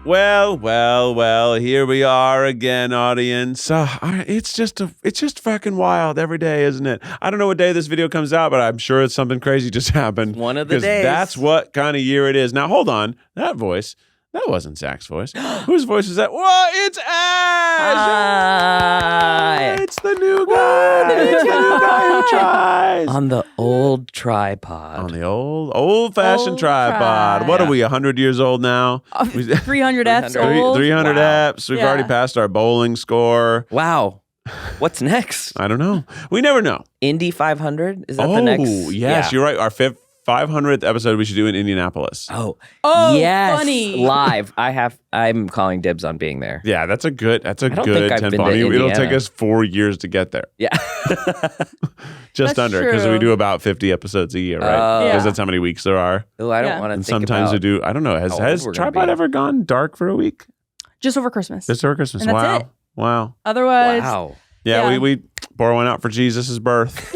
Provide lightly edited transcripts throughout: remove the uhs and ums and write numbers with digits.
Well, here we are again, audience. It's just fucking wild every day, isn't it? I don't know what day this video comes out, but I'm sure it's something crazy just happened. One of the days. Because that's what kind of year it is. Now, hold on. That voice, that wasn't Zach's voice. Whose voice is that? Whoa, it's Ash! Hi. It's the new guy. It's the new guy who tries. On the old tripod. On the old-fashioned tripod. What are we, 100 years old now? 300 F's old. 300 Wow. F's. We've already passed our bowling score. Wow. What's next? I don't know. We never know. Indy 500? Is that the next? Oh, yes, you're right. Our 500th episode we should do in Indianapolis. Oh, yes. Funny. Live. I'm calling dibs on being there. Yeah, that's a good don't think I've 10 been to It'll Indiana. take us 4 years to get there. Yeah. Just That's under, because true. we do about 50 episodes a year, right? Because Yeah. that's how many weeks there are. Oh, I don't Yeah. want to And think sometimes about we do, I don't know, how old has we're gonna Tripod be. ever gone dark for a week? Just over Christmas. Just over Christmas. And that's Wow. it. Wow. Otherwise, Wow. Yeah, Yeah. we pour one out for Jesus' birth.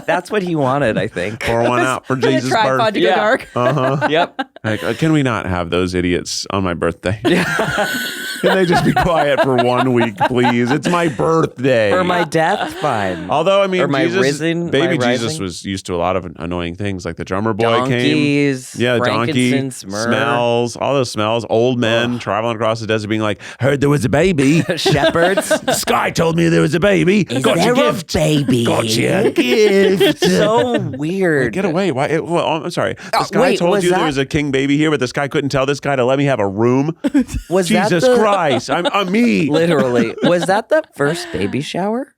That's what he wanted, I think. Pour one out for for the Jesus' tripod birth. to go Yeah. dark. Uh-huh. Yep. Like, can we not have those idiots on my birthday? Can they just be quiet for 1 week, please? It's my birthday. For my death, fine. Although, I mean, Or my Jesus, risen, baby my Jesus rising. was used to a lot of annoying things, like the drummer boy Donkeys, came. Yeah, donkey, frankincense, myrrh. smells, all those smells. Old men traveling across the desert being like, heard there was a baby. Shepherds. The sky told me there was a baby. Got your gift. baby? Got your gift. So weird. Get away. Why? Well, I'm sorry. This guy wait, told was you that- there was a king baby here, but this guy couldn't tell this guy to let me have a room. Was Jesus that the, Christ. I'm me. Literally. Was that the first baby shower?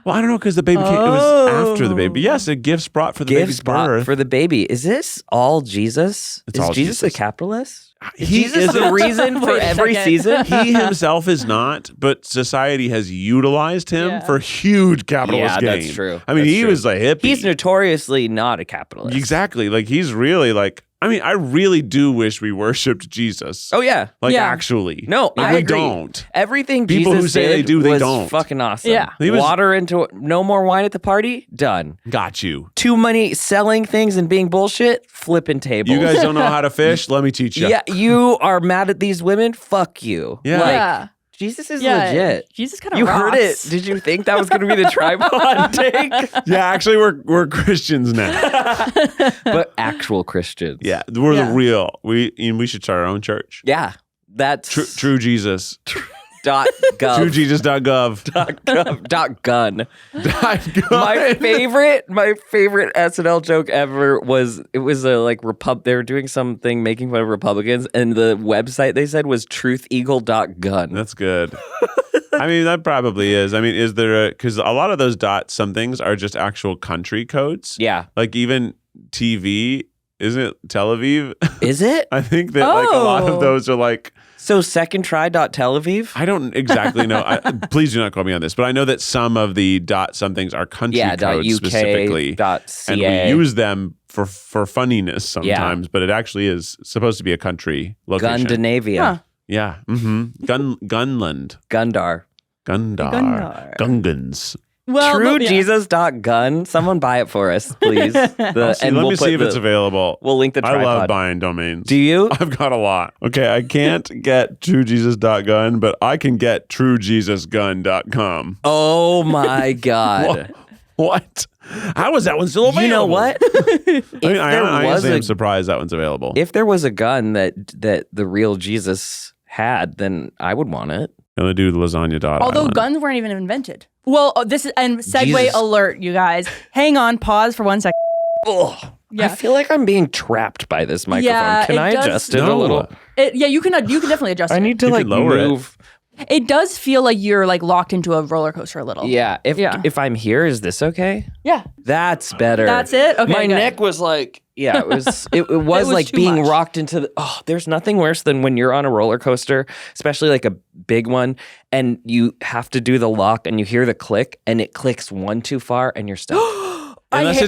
Well, I don't know, because the baby came, it was after the baby. Yes, a gifts brought for the baby's bought birth. for the baby. Is this all Jesus? It's is all Jesus a Jesus. capitalist? Is He Jesus the isn't. reason for Wait a every second. season? He himself is not, but society has utilized him Yeah. for huge capitalist Yeah, gain. that's true. I mean, That's he true. was a hippie. He's notoriously not a capitalist. Exactly. Like, he's really like, I mean, I really do wish we worshipped Jesus. Oh yeah. Like, Yeah. actually. No, Like, I we agree. don't. Everything People Jesus who say did they do, they was don't. fucking awesome. Yeah. He was- Water into no more wine at the party. Done. Got you. Too many selling things and being bullshit. Flipping tables. You guys don't know how to fish? Let me teach you. Yeah, you are mad at these women. Fuck you. Yeah. Like, Yeah. Jesus is Yeah. legit. Jesus kind of You rocks. heard it. Did you think that was going to be the tripod take? Yeah, actually, we're Christians now. But actual Christians. Yeah, we're Yeah. the real. We should start our own church. Yeah. That's True Jesus. dot gov. TrueJesus.gov. dot gun. My favorite SNL joke ever was it was a like they were doing something making fun of Republicans and the website they said was trutheagle.gun. That's good. I mean, that probably is. I mean, is there because a lot of those dots, some things are just actual country codes. Yeah. Like even TV, isn't it Tel Aviv? Is it? I think that like a lot of Oh. those are like, So second try dot Tel Aviv? I don't exactly know. Please do not quote me on this, but I know that some of the dot some things are country Yeah, dot codes UK specifically. dot And CA. we use them for funniness sometimes, but it actually is supposed to be a country location. Gundinavia. Huh. Yeah. Mm-hmm. Gunland. Gundar. Gundar. Gundar. Gungans. Well, TrueJesus.gun. Someone buy it for us, please. Let me see if it's available. We'll link the tripod. I love buying domains. Do you? I've got a lot. Okay, I can't get truejesus.gun, but I can get truejesusgun.com. Oh my God. What? How is that one still available? You know what? I mean, I there honestly was am surprised that one's available. If there was a gun that the real Jesus had, then I would want it. I'm going to do lasagna. Although guns weren't even invented. Well, this is and segue Jesus. alert, you guys. Hang on, pause for 1 second. Ugh. Yeah. I feel like I'm being trapped by this microphone. Yeah, Can it I does- adjust it No. a little? You can definitely adjust I it. need to You like could lower it. move. It does feel like you're like locked into a roller coaster a little. Yeah. Yeah. If I'm here, is this okay? Yeah. That's better. That's it? Okay, My good. neck was like, yeah, it was it was was like too being much. rocked into the there's nothing worse than when you're on a roller coaster, especially like a big one, and you have to do the lock and you hear the click and it clicks one too far and you're stuck. Unless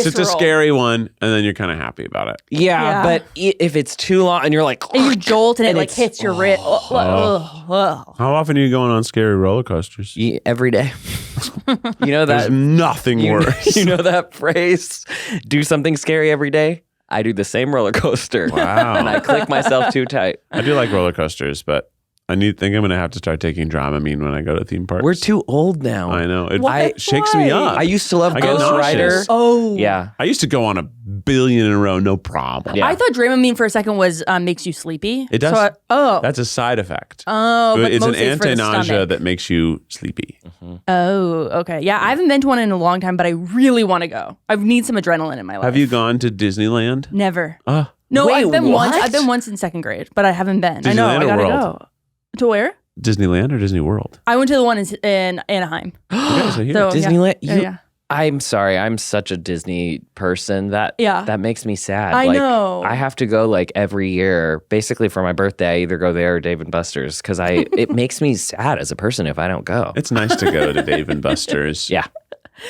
it's a scary one, and then you're kind of happy about it. Yeah, but if it's too long and you're like And you jolt and it And like it's- hits your wrist. How often are you going on scary roller coasters? every day. You know There's that nothing worse. You know that phrase? Do something scary every day. I do the same roller coaster. Wow. And I click myself too tight. I do like roller coasters, but I think I'm going to have to start taking Dramamine when I go to theme parks. We're too old now. I know. Why? It shakes me up. I used to love I get Ghost Rider. nauseous. Oh. Yeah. I used to go on a billion in a row, no problem. Yeah. I thought Dramamine for a second was makes you sleepy. It does. So That's a side effect. but It's an mostly for the anti-nausea stomach. that makes you sleepy. Oh, okay. Yeah, I haven't been to one in a long time, but I really want to go. I need some adrenaline in my life. Have you gone to Disneyland? Never. Ah, No, Wait, I've been what? once. I've been once in second grade, but I haven't been. I know. Disneyland I or gotta World? go. To where? Disneyland or Disney World? I went to the one in Anaheim. Okay, so here. So, Disneyland? Yeah. You- yeah. I'm sorry. I'm such a Disney person that Yeah. that makes me sad. I like, know. I have to go like every year, basically for my birthday. I either go there or Dave and Buster's because it makes me sad as a person if I don't go. It's nice to go to Dave and Buster's. Yeah.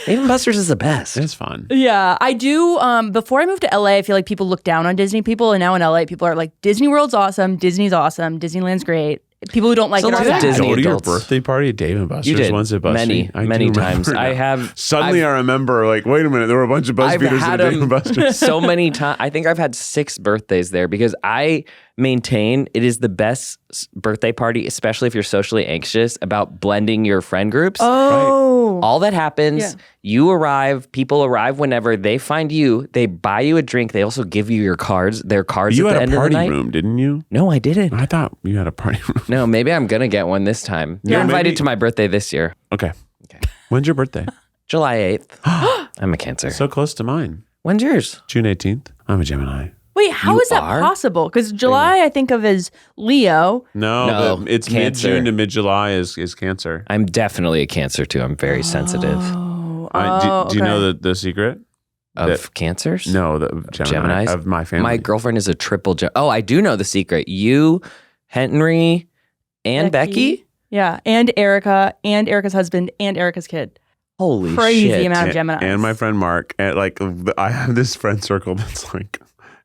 Dave and Buster's is the best. It's fun. Yeah, I do. Before I moved to LA, I feel like people look down on Disney people, and now in LA, people are like, Disney World's awesome, Disney's awesome, Disneyland's great. People who don't like So it are lots of bad. Disney Go to your adults. birthday party at Dave and Buster's You did once at BuzzFeed. I do many remember times. now. I have Suddenly I remember, like, wait a minute, there were a bunch of I've BuzzFeeders had at Dave and them Buster's. so many times. I think I've had 6 birthdays there because I maintain it is the best birthday party, especially if you're socially anxious, about blending your friend groups. Oh. All that happens, Yeah. you arrive, people arrive whenever they find you, they buy you a drink, they also give you your cards, their cards You at the had end a of the party night. room, didn't you? No, I didn't. I thought you had a party room. No, maybe I'm going to get one this time. You're Yeah, invited maybe- to my birthday this year. Okay. When's your birthday? July 8th. I'm a Cancer. So close to mine. When's yours? June 18th. I'm a Gemini. Wait, how You is that are? possible? Because July I think of as Leo. No, No, it's Cancer. mid-June to mid-July is Cancer. I'm definitely a Cancer too. I'm very sensitive. Do you know the secret? Of Cancers? No, the Gemini Geminis? of my family. My girlfriend is a triple Oh, I do know the secret. You, Henry, and Becky? Yeah, and Erica, and Erica's husband, and Erica's kid. Holy Crazy shit. amount of Geminis. and my friend Mark. And like, I have this friend circle that's like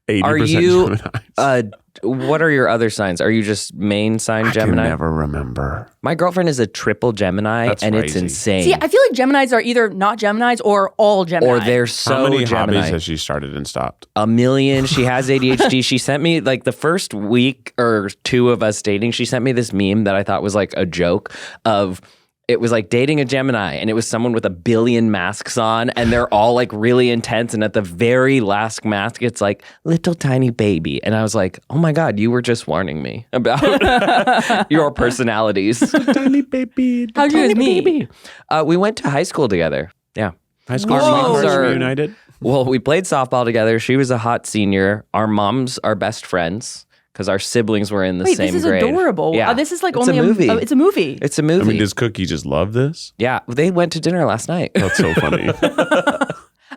80% Are you, Geminis. What are your other signs? Are you just main sign I Gemini? can never remember. My girlfriend is a triple Gemini, That's and it's crazy. insane. See, I feel like Geminis are either not Geminis or all Gemini. or they're so How many Gemini. hobbies has she started and stopped? A million. She has ADHD. She sent me like the first week or 2 of us dating. She sent me this meme that I thought was like a joke of. It was like dating a Gemini, and it was someone with a billion masks on, and they're all like really intense. And at the very last mask, it's like little tiny baby. And I was like, oh my God, you were just warning me about your personalities. Tiny baby. How'd you guys meet? We went to high school together. Yeah. High school Our moms sweethearts are- reunited. Well, we played softball together. She was a hot senior. Our moms are best friends because our siblings were in the Wait, same this is grade. adorable. Yeah. This is like It's only a movie. it's a movie. It's a movie. I mean, does Cookie just love this? Yeah, they went to dinner last night. That's so funny.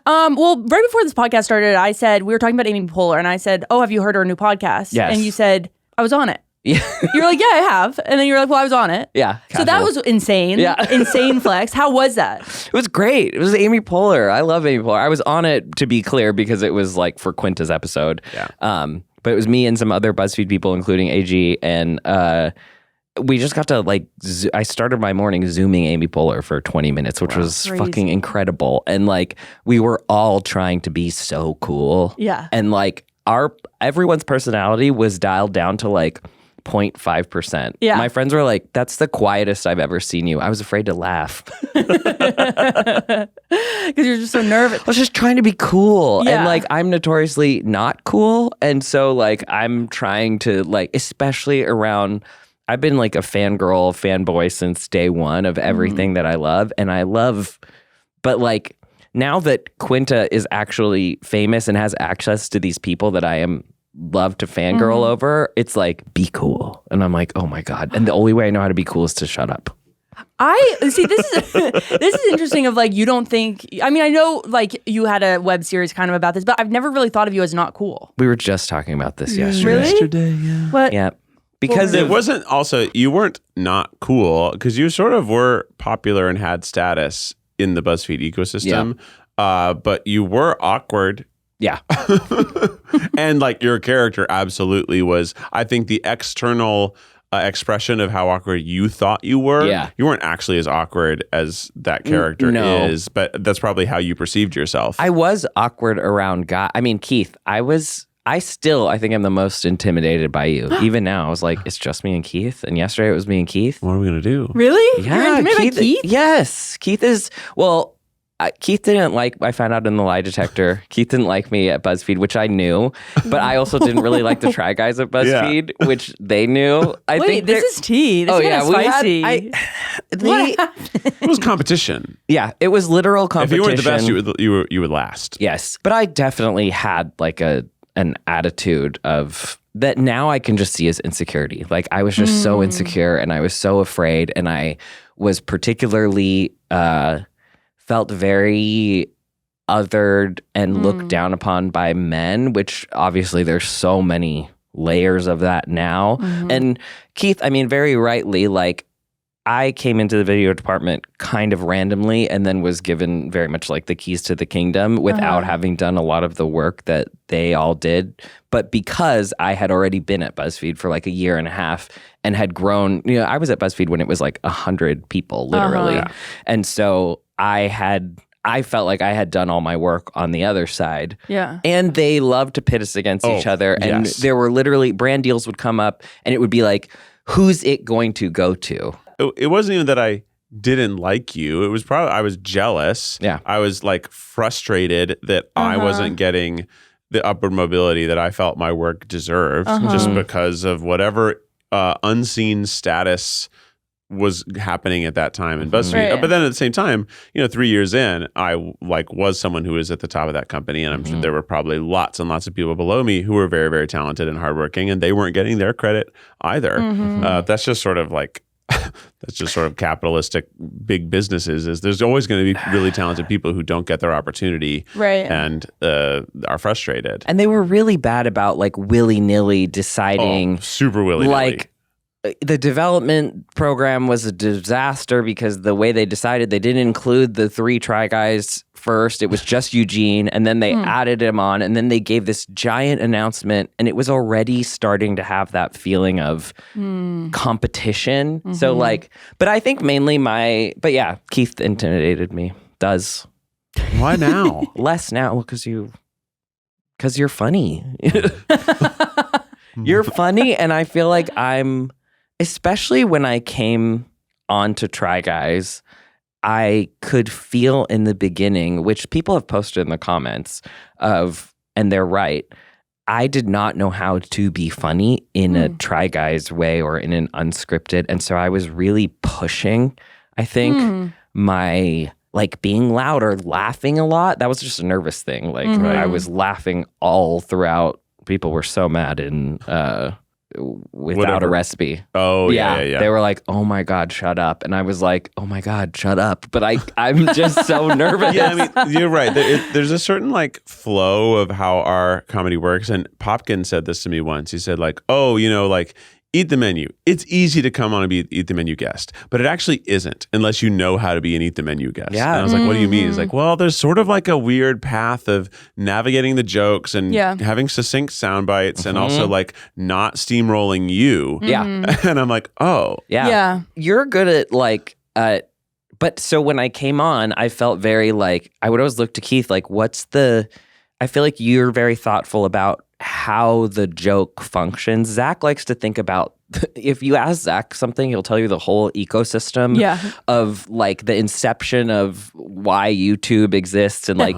Well, right before this podcast started, I said we were talking about Amy Poehler, and I said, "Oh, have you heard her new podcast?" Yes. And you said, "I was on it." Yeah. You're like, "Yeah, I have," and then you're like, "Well, I was on it." Yeah. So that was insane. Yeah. Insane flex. How was that? It was great. It was Amy Poehler. I love Amy Poehler. I was on it, to be clear, because it was like for Quinta's episode. Yeah. But it was me and some other BuzzFeed people, including AG, and we just got to like. I started my morning zooming Amy Poehler for 20 minutes, which was Crazy. fucking incredible. And like we were all trying to be so cool. Yeah. And like everyone's personality was dialed down to like 0.5%. Yeah. My friends were like, "That's the quietest I've ever seen you." I was afraid to laugh. Because you're just so nervous. I was just trying to be cool. Yeah. And like I'm notoriously not cool. And so like I'm trying to like, especially around, I've been like a fangirl, fanboy since day one of everything that I love. And I love, but like now that Quinta is actually famous and has access to these people that I am love to fangirl over, it's like, be cool. And I'm like, oh my God. And the only way I know how to be cool is to shut up. I see. This is this is interesting. Of like, you don't think. I mean, I know like you had a web series kind of about this, but I've never really thought of you as not cool. We were just talking about this yesterday. Really? Yesterday, yeah. What? Yeah. Because It of, wasn't also, you weren't not cool because you sort of were popular and had status in the BuzzFeed ecosystem, but you were awkward. yeah. And like your character absolutely was, I think the external expression of how awkward you thought you were. Yeah. You weren't actually as awkward as that character is, but that's probably how you perceived yourself. I was awkward around Keith. I think I'm the most intimidated by you. Even now, I was like, it's just me and Keith. And yesterday it was me and Keith. What are we going to do? Really? Yeah. You're intimidated by Keith? Yes. Keith is, Keith didn't I found out in the lie detector, Keith didn't like me at Buzzfeed, which I knew, but I also didn't really like the Try Guys at Buzzfeed, which they knew. This is tea. This is spicy. It was competition. Yeah, it was literal competition. If you weren't the best, you would last. Yes, but I definitely had like an attitude of that now I can just see as insecurity. Like I was just so insecure and I was so afraid, and I was particularly felt very othered and looked down upon by men, which obviously there's so many layers of that now. And Keith, very rightly, like I came into the video department kind of randomly and then was given very much like the keys to the kingdom without having done a lot of the work that they all did. But because I had already been at Buzzfeed for like a year and a half and had grown, I was at Buzzfeed when it was like 100 people, literally. And so I felt like I had done all my work on the other side. Yeah. And they loved to pit us against each other. And there were literally brand deals would come up and it would be like, who's it going to go to? It wasn't even that I didn't like you. It was probably I was jealous. Yeah. I was like frustrated that I wasn't getting the upward mobility that I felt my work deserved just because of whatever unseen status was happening at that time in BuzzFeed. Right. But then at the same time, 3 years in, I was someone who was at the top of that company, and I'm sure there were probably lots and lots of people below me who were very, very talented and hardworking, and they weren't getting their credit either. That's just sort of like capitalistic big businesses. Is there's always going to be really talented people who don't get their opportunity, and are frustrated. And they were really bad about like willy-nilly deciding, super willy-nilly. Like the development program was a disaster because the way they decided, they didn't include the 3 Try Guys first. It was just Eugene, and then they added him on, and then they gave this giant announcement, and it was already starting to have that feeling of competition. So but I think mainly Keith intimidated me. Does. Why now? Less now, because you're funny. You're funny, and I feel like especially when I came on to Try Guys, I could feel in the beginning, which people have posted in the comments and they're right, I did not know how to be funny in a Try Guys way or in an unscripted. And so I was really pushing, I think, my like being loud or laughing a lot. That was just a nervous thing. Like I was laughing all throughout. People were so mad in Without a Recipe. Oh, yeah. They were like, oh my God, shut up. And I was like, oh my God, shut up. But I'm just so nervous. Yeah, you're right. There's a certain like flow of how our comedy works. And Popkin said this to me once. He said like, Eat the Menu. It's easy to come on and be an Eat the Menu guest, but it actually isn't unless you know how to be an Eat the Menu guest. Yeah. And I was like, what do you mean? He's like, well, there's sort of like a weird path of navigating the jokes and having succinct sound bites and also like not steamrolling you. Yeah. And I'm like, oh. Yeah. You're good at but so when I came on, I felt very like, I would always look to Keith like, I feel like you're very thoughtful about how the joke functions. Zach likes to think about, if you ask Zach something, he'll tell you the whole ecosystem of like the inception of why YouTube exists. And like,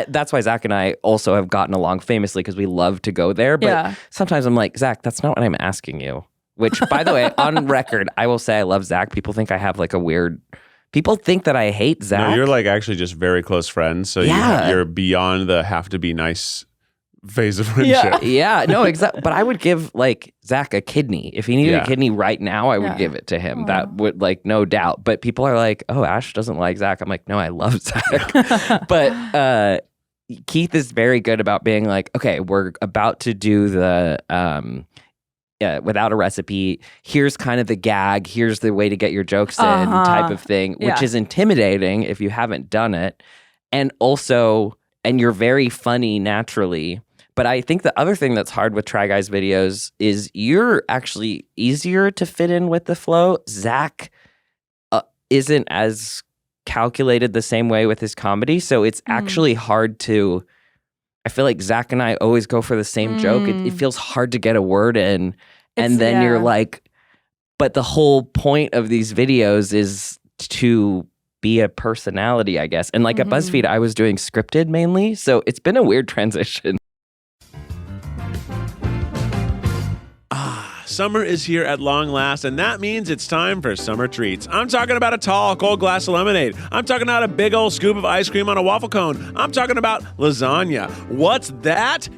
that's why Zach and I also have gotten along famously because we love to go there. But sometimes I'm like, Zach, that's not what I'm asking you. Which, by the way, on record, I will say I love Zach. People think I have like people think that I hate Zach. No, you're like actually just very close friends. So you're beyond the have to be nice phase of friendship. Yeah, no, exactly. But I would give like Zach a kidney. If he needed a kidney right now, I would give it to him. Aww. That would like no doubt. But people are like, oh, Ash doesn't like Zach. I'm like, no, I love Zach. But Keith is very good about being like, okay, we're about to do the Without a Recipe. Here's kind of the gag. Here's the way to get your jokes in type of thing, which is intimidating if you haven't done it. And also, and you're very funny naturally. But I think the other thing that's hard with Try Guys videos is you're actually easier to fit in with the flow. Zach isn't as calculated the same way with his comedy, so it's actually hard to. I feel like Zach and I always go for the same joke. It feels hard to get a word in, and then you're like, but the whole point of these videos is to be a personality, I guess. And like at BuzzFeed, I was doing scripted mainly, so it's been a weird transition. Summer is here at long last, and that means it's time for summer treats. I'm talking about a tall, cold glass of lemonade. I'm talking about a big old scoop of ice cream on a waffle cone. I'm talking about lasagna. What's that?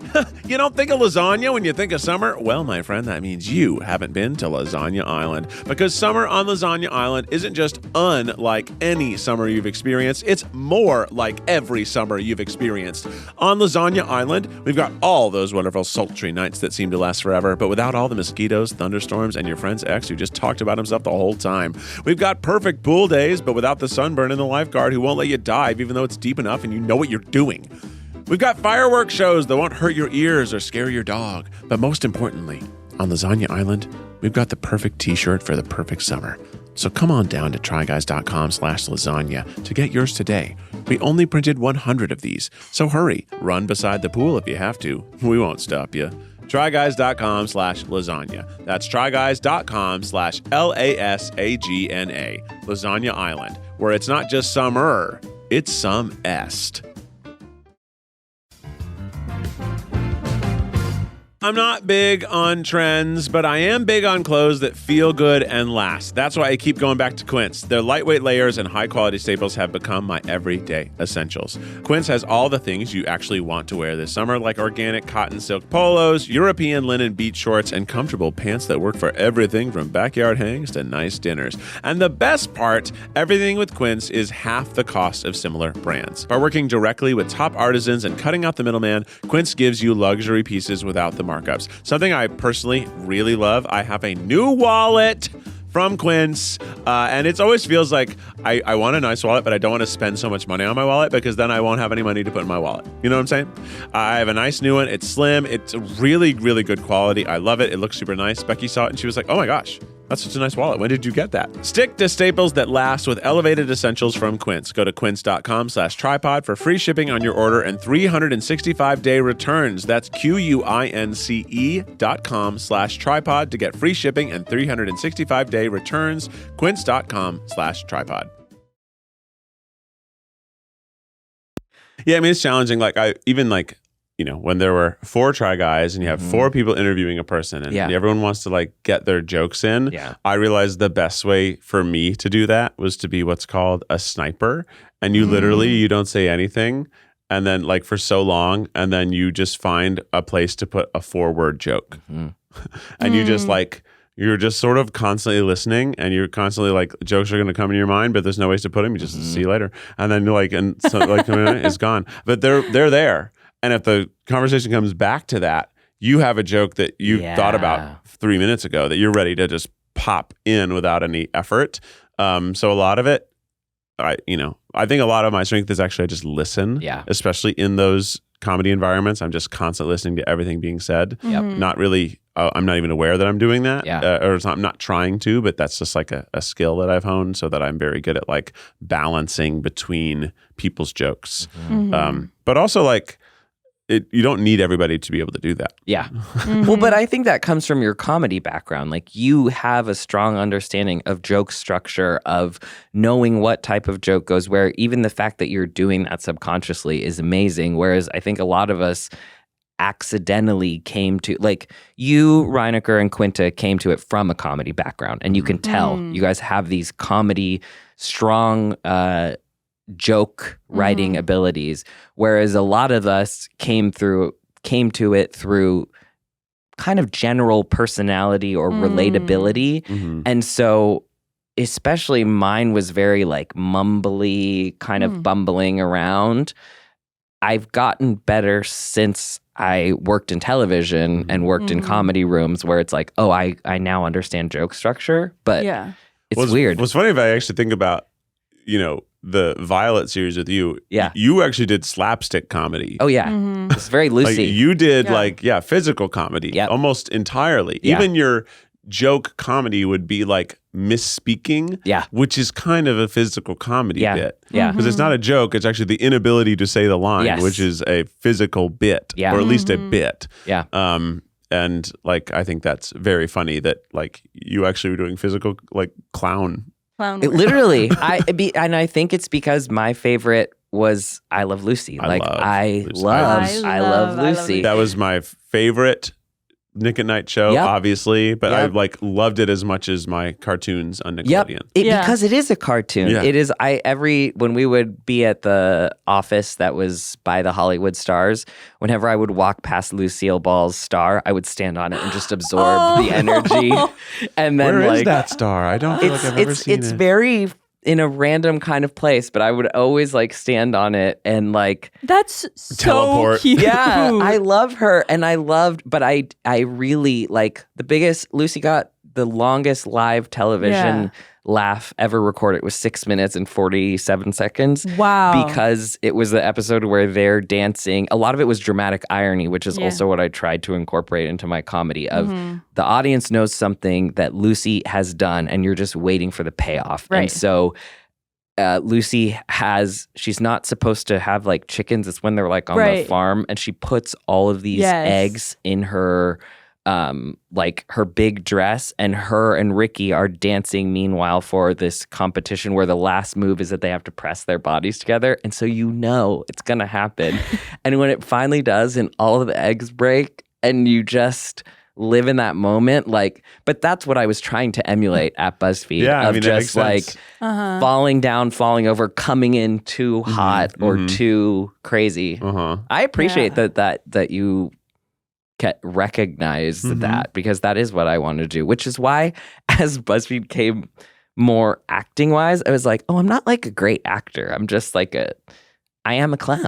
You don't think of lasagna when you think of summer? Well, my friend, that means you haven't been to Lasagna Island, because summer on Lasagna Island isn't just unlike any summer you've experienced, it's more like every summer you've experienced. On Lasagna Island, we've got all those wonderful sultry nights that seem to last forever, but without all the mosquitoes, thunderstorms, and your friend's ex who just talked about himself the whole time. We've got perfect pool days, but without the sunburn and the lifeguard who won't let you dive even though it's deep enough and you know what you're doing. We've got fireworks shows that won't hurt your ears or scare your dog. But most importantly, on Lasagna Island, we've got the perfect t-shirt for the perfect summer. So come on down to tryguys.com/lasagna to get yours today. We only printed 100 of these, so hurry, run beside the pool if you have to. We won't stop you. Tryguys.com/lasagna. That's tryguys.com/LASAGNA. Lasagna Island, where it's not just summer, it's some est. I'm not big on trends, but I am big on clothes that feel good and last. That's why I keep going back to Quince. Their lightweight layers and high-quality staples have become my everyday essentials. Quince has all the things you actually want to wear this summer, like organic cotton silk polos, European linen beach shorts, and comfortable pants that work for everything from backyard hangs to nice dinners. And the best part, everything with Quince is half the cost of similar brands. By working directly with top artisans and cutting out the middleman, Quince gives you luxury pieces without the markups. Something I personally really love, I have a new wallet from Quince, and it always feels like I want a nice wallet, but I don't want to spend so much money on my wallet because then I won't have any money to put in my wallet. You know what I'm saying? I have a nice new one. It's slim. It's really, really good quality. I love it. It looks super nice. Becky saw it and she was like, oh my gosh, that's such a nice wallet. When did you get that? Stick to staples that last with elevated essentials from Quince. Go to quince.com/tripod for free shipping on your order and 365-day returns. That's QUINCE.com/tripod to get free shipping and 365-day returns. Quince.com/tripod. Yeah, I mean, it's challenging. Like, when there were 4 Try Guys and you have 4 people interviewing a person and everyone wants to like get their jokes in, I realized the best way for me to do that was to be what's called a sniper. And you literally, you don't say anything and then like for so long, and then you just find a place to put a 4-word joke. And you just like, you're just sort of constantly listening and you're constantly like, jokes are going to come in your mind, but there's no ways to put them. You just see you later. And then you're like, and so like it's gone. But they're there. And if the conversation comes back to that, you have a joke that you thought about 3 minutes ago that you're ready to just pop in without any effort. So a lot of it, I think a lot of my strength is actually I just listen, especially in those comedy environments. I'm just constantly listening to everything being said. Not really, I'm not even aware that I'm doing that. I'm not trying to, but that's just like a skill that I've honed so that I'm very good at like balancing between people's jokes. But also like, you don't need everybody to be able to do that. Well, but I think that comes from your comedy background. Like you have a strong understanding of joke structure, of knowing what type of joke goes where. Even the fact that you're doing that subconsciously is amazing. Whereas I think a lot of us accidentally came to, like you, Reinecker, and Quinta came to it from a comedy background. And you can tell you guys have these comedy, strong joke writing abilities, whereas a lot of us came to it through kind of general personality or relatability. And so especially mine was very like mumbly, kind of bumbling around. I've gotten better since I worked in television and worked in comedy rooms where it's like, oh, I now understand joke structure, but it's weird. What's funny if I actually think about, the Violet series with you, Yeah. you actually did slapstick comedy. Oh yeah, it's very Lucy. Like you did physical comedy Yep. almost entirely. Yeah. Even your joke comedy would be like misspeaking, which is kind of a physical comedy bit. Yeah. Because it's not a joke, it's actually the inability to say the line, which is a physical bit, or at least a bit. Yeah. And like I think that's very funny that like you actually were doing physical like clown. Literally, I think it's because my favorite was I Love Lucy. I love Lucy. That was my favorite Nick at Night show, obviously, but I like loved it as much as my cartoons on Nickelodeon. Because it is a cartoon. Yeah. It is. When we would be at the office that was by the Hollywood Stars, whenever I would walk past Lucille Ball's star, I would stand on it and just absorb the energy. And then where is that star? I don't feel like I've ever seen it. It's very in a random kind of place, but I would always like stand on it and like that's so teleport. Cute. Yeah, I love her, and but I really like Lucy got the longest live television laugh ever recorded. It was 6 minutes and 47 seconds. Wow. Because it was the episode where they're dancing. A lot of it was dramatic irony, which is also what I tried to incorporate into my comedy of the audience knows something that Lucy has done and you're just waiting for the payoff. Right. And so Lucy she's not supposed to have like chickens. It's when they're like on the farm, and she puts all of these eggs in her like her big dress, and her and Ricky are dancing meanwhile for this competition where the last move is that they have to press their bodies together, and so it's gonna happen. And when it finally does and all of the eggs break and you just live in that moment, but that's what I was trying to emulate at BuzzFeed. Just like falling down, falling over, coming in too hot or too crazy. I appreciate that you recognize that, because that is what I want to do, which is why as BuzzFeed came more acting wise, I was like, oh, I'm not like a great actor. I'm just like I am a clown.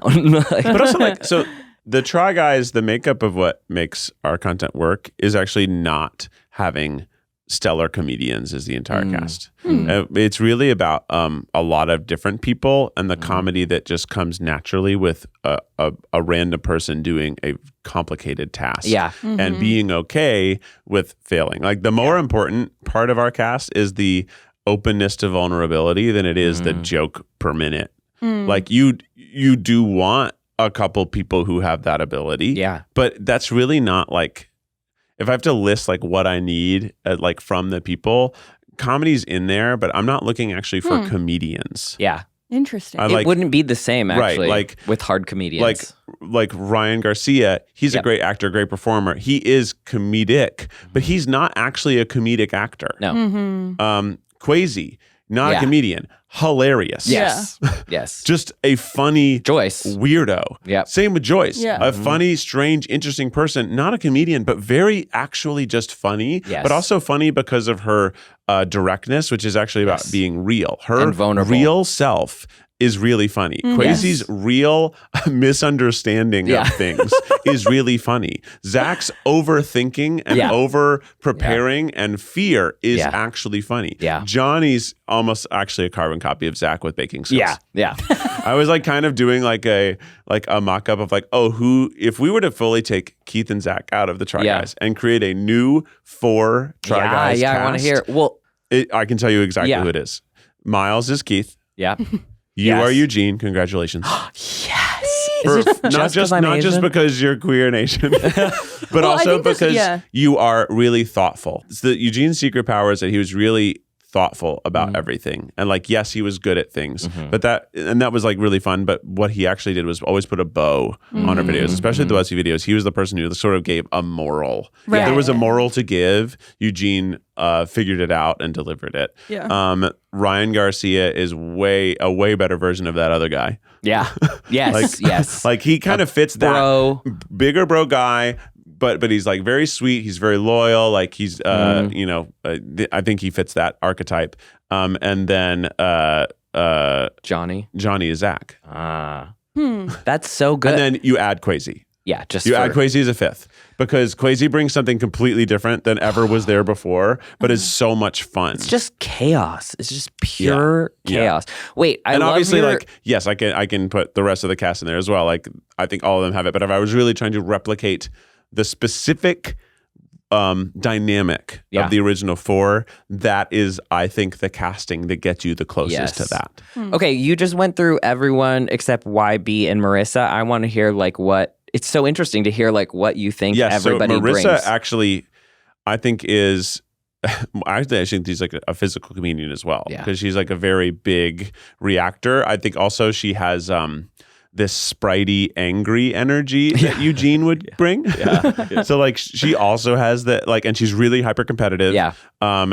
But also so the Try Guys, the makeup of what makes our content work is actually not having stellar comedians as the entire cast. It's really about a lot of different people and the comedy that just comes naturally with a random person doing a complicated task and being okay with failing. Like the more important part of our cast is the openness to vulnerability than it is the joke per minute. Like you do want a couple people who have that ability, but that's really not like, if I have to list like what I need like from the people, comedy's in there, but I'm not looking actually for comedians. Yeah. Interesting. It wouldn't be the same actually, like with hard comedians. Like Ryan Garcia, he's a great actor, great performer. He is comedic, but he's not actually a comedic actor. No. Quasi, not a comedian. Hilarious. Yes. Yes. Just a funny Joyce. Weirdo. Yeah. Same with Joyce. Yeah. A funny, strange, interesting person. Not a comedian, but very actually just funny. Yes. But also funny because of her directness, which is actually about being real. Her and vulnerable. Real self is really funny. Quasi's real misunderstanding of things is really funny. Zach's overthinking and over preparing and fear is actually funny. Yeah. Johnny's almost actually a carbon copy of Zach with baking skills. Yeah. I was like kind of doing like a mock-up of like, if we were to fully take Keith and Zach out of the Try Guys and create a new 4 Try Guys cast, I want to hear. Well, I can tell you exactly who it is. Miles is Keith. Yeah. You are Eugene. Congratulations. Yes. Not just because you're queer and Asian, but also because you are really thoughtful. It's Eugene's secret power is that he was really thoughtful about everything. And like, yes, he was good at things, but that was like really fun. But what he actually did was always put a bow on our videos, especially the BuzzFeed videos. He was the person who sort of gave a moral. Right. If there was a moral to give, Eugene figured it out and delivered it. Yeah. Ryan Garcia is a way better version of that other guy. Yeah. Yes. Yes. Like he kind of fits that bigger bro guy, but he's like very sweet. He's very loyal. Like he's, I think he fits that archetype. And then Johnny is Zach. That's so good. And then you add Quasi. Yeah, just you add Kwesi as a fifth because Kwesi brings something completely different than ever was there before, but is so much fun. It's just chaos. It's just pure chaos. Wait, and obviously, like, yes, I can put the rest of the cast in there as well. Like, I think all of them have it. But if I was really trying to replicate the specific dynamic of the original 4, that is, I think, the casting that gets you the closest to that. Okay, you just went through everyone except YB and Marissa. I want to hear like what. It's so interesting to hear like what you think everybody brings. So Marissa actually, I think is. I think she's like a physical comedian as well because she's like a very big reactor. I think also she has this spritey, angry energy that Eugene would bring. So like she also has that, like, and she's really hyper competitive.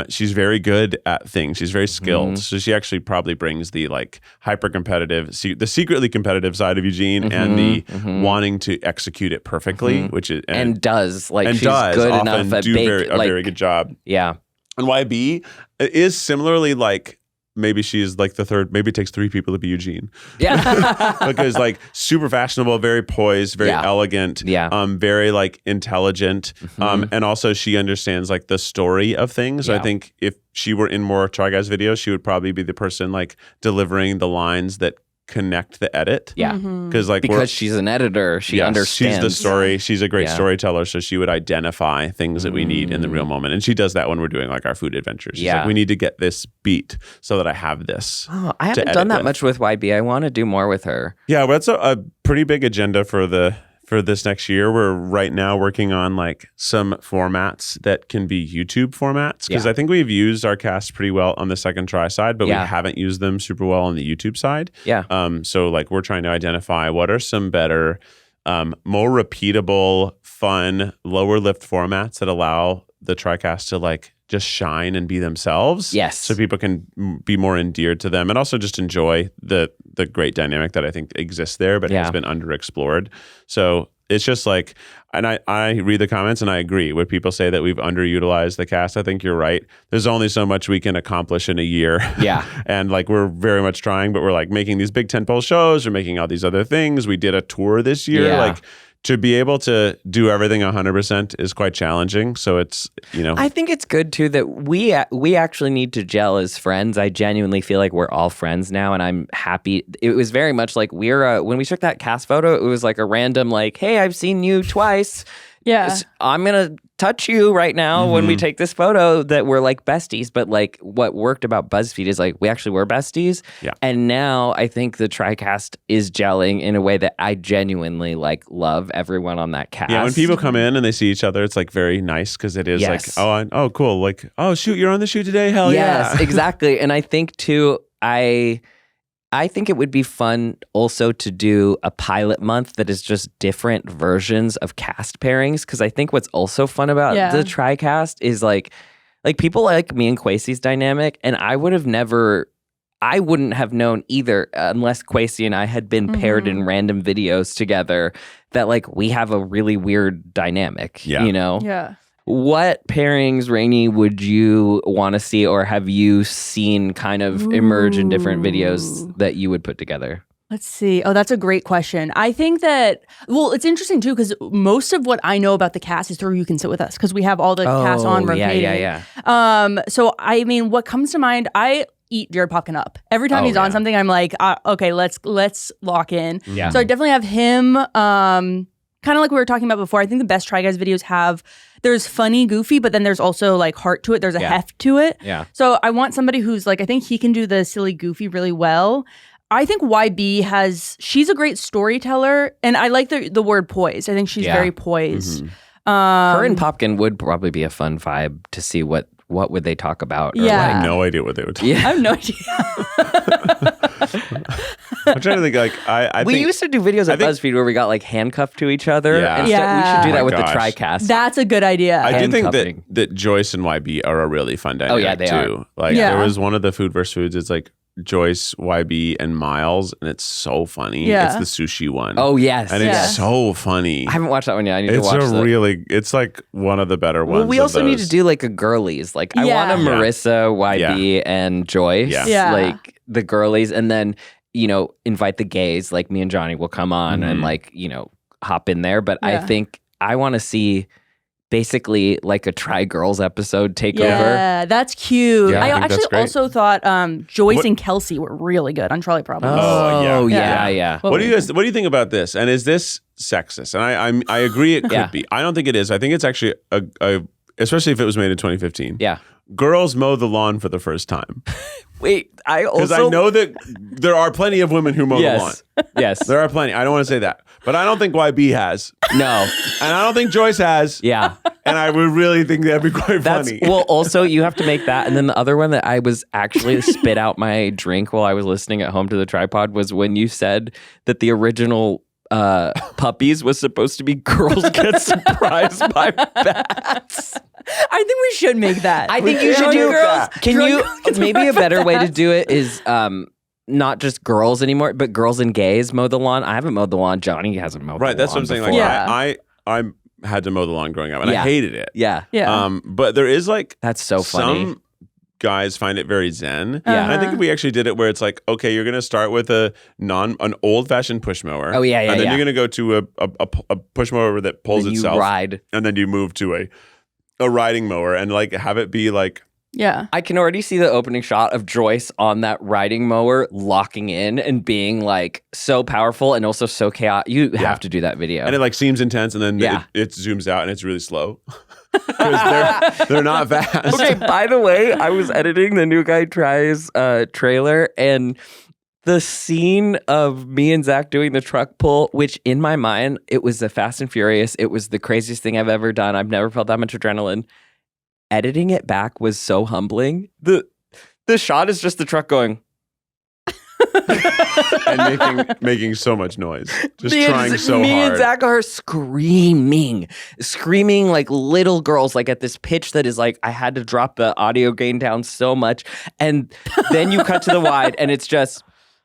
She's very good at things. She's very skilled. So she actually probably brings the like hyper competitive, the secretly competitive side of Eugene and the wanting to execute it perfectly, which is and does like and she's does good often enough at do a very good job. Yeah, and YB is similarly like. Maybe she's like the third. Maybe it takes 3 people to be Eugene. Yeah, because like super fashionable, very poised, very elegant. Very like intelligent. And also she understands like the story of things. So I think if she were in more Try Guys videos, she would probably be the person like delivering the lines that connect the edit. Because she's an editor, she understands. She's the story. She's a great storyteller, so she would identify things that we need in the real moment, and she does that when we're doing like our food adventures. She's like, we need to get this beat so that I have this. I haven't done that much with YB. I want to do more with her. Yeah, well, that's a pretty big agenda for this next year. We're right now working on like some formats that can be YouTube formats because I think we've used our cast pretty well on the Second Try side, but we haven't used them super well on the YouTube side. So like we're trying to identify what are some better, more repeatable, fun, lower lift formats that allow the TriCast to like just shine and be themselves. So people can be more endeared to them and also just enjoy the great dynamic that I think exists there, but has been underexplored. So it's just like, and I read the comments and I agree when people say that we've underutilized the cast. I think you're right. There's only so much we can accomplish in a year. And like we're very much trying, but we're like making these big tentpole shows. We're making all these other things. We did a tour this year. Like to be able to do everything 100% is quite challenging. So it's, I think it's good too that we actually need to gel as friends. I genuinely feel like we're all friends now, and I'm happy. It was very much like when we took that cast photo, it was like a random like, hey, I've seen you twice. I'm going to touch you right now when we take this photo that we're like besties. But like what worked about Buzzfeed is like we actually were besties. And now I think the TriCast is gelling in a way that I genuinely like love everyone on that cast. Yeah, when people come in and they see each other, it's like very nice because it is like, oh, cool. Like, oh, shoot, you're on the shoot today? Hell yeah. Yes, exactly. And I think too, I think it would be fun also to do a pilot month that is just different versions of cast pairings. Because I think what's also fun about the TriCast is like people like me and Kwesi's dynamic. And I wouldn't have known either unless Kwesi and I had been paired in random videos together that like we have a really weird dynamic, What pairings, Rainie, would you want to see or have you seen kind of emerge in different videos that you would put together? Let's see. Oh, that's a great question. I think that, well, it's interesting too because most of what I know about the cast is through You Can Sit With Us because we have all the cast on rotating. So, I mean, what comes to mind, I eat Jared Popkin up. Every time he's on something, I'm like, okay, let's lock in. So I definitely have him, kind of like we were talking about before. I think the best Try Guys videos there's funny, goofy, but then there's also like heart to it. There's a heft to it. So I want somebody who's like, I think he can do the silly, goofy really well. I think YB she's a great storyteller, and I like the word poised. I think she's very poised. Her and Popkin would probably be a fun vibe to see what would they talk about. Or I have no idea what they would talk about. I have no idea. I'm trying to think. Like we used to do videos at Buzzfeed where we got like handcuffed to each other. We should do that with the TriCast. That's a good idea. I do think that Joyce and YB are a really fun dynamic they too. are. Like there was one of the Food vs. Foods. It's like Joyce, YB, and Miles, and it's so funny. It's the sushi one. Oh yes, and it's so funny. I haven't watched that one yet. I need to watch it. It's like one of the better ones. Well, we also need to do like a girlies. Like I want a Marissa, YB, and Joyce. Like the girlies, and then invite the gays. Like me and Johnny will come on and like hop in there, but I think I want to see basically like a Try Girls episode take over. Yeah, that's cute. Yeah, I I think actually that's great. also thought Joyce and Kelsey were really good on Trolley Problems. Oh, yeah. yeah. What do you think about this? And is this sexist? And I agree it could be. I don't think it is. I think it's actually especially if it was made in 2015. Yeah. Girls mow the lawn for the first time. Wait, Because I know that there are plenty of women who mow the lawn. Yes. There are plenty. I don't want to say that. But I don't think YB has. No. And I don't think Joyce has. Yeah. And I would really think that'd be quite funny. Well, also, you have to make that. And then the other one that I was actually spit out my drink while I was listening at home to the tripod was when you said that the original Puppies was supposed to be girls get surprised by bats. I think we should make that. I think you should do girls. Can you maybe a better way to do it is not just girls anymore, but girls and gays mow the lawn. I haven't mowed the lawn. Johnny hasn't mowed the lawn. Right, that's what I'm saying. before. Like, I had to mow the lawn growing up, and I hated it. Yeah. But there is like That's so funny. Some guys find it very zen. Yeah. And I think if we actually did it where it's like, okay, you're going to start with an old-fashioned push mower. Oh, yeah, And then you're going to go to a push mower that pulls Then you itself. ride. And then you move to a riding mower and like have it be like, Yeah. I can already see the opening shot of Joyce on that riding mower locking in and being like so powerful and also so chaotic. You have to do that video. and it like seems intense and then it zooms out and it's really slow. Because they're not fast. Okay, by the way, I was editing the New Guy Tries trailer, and the scene of me and Zach doing the truck pull, which in my mind, it was the Fast and Furious. It was the craziest thing I've ever done. I've never felt that much adrenaline. Editing it back was so humbling. The shot is just the truck going. And making so much noise. Just trying so hard. Me and Zach are screaming like little girls, like at this pitch that is like, I had to drop the audio gain down so much. And then you cut to the wide and it's just,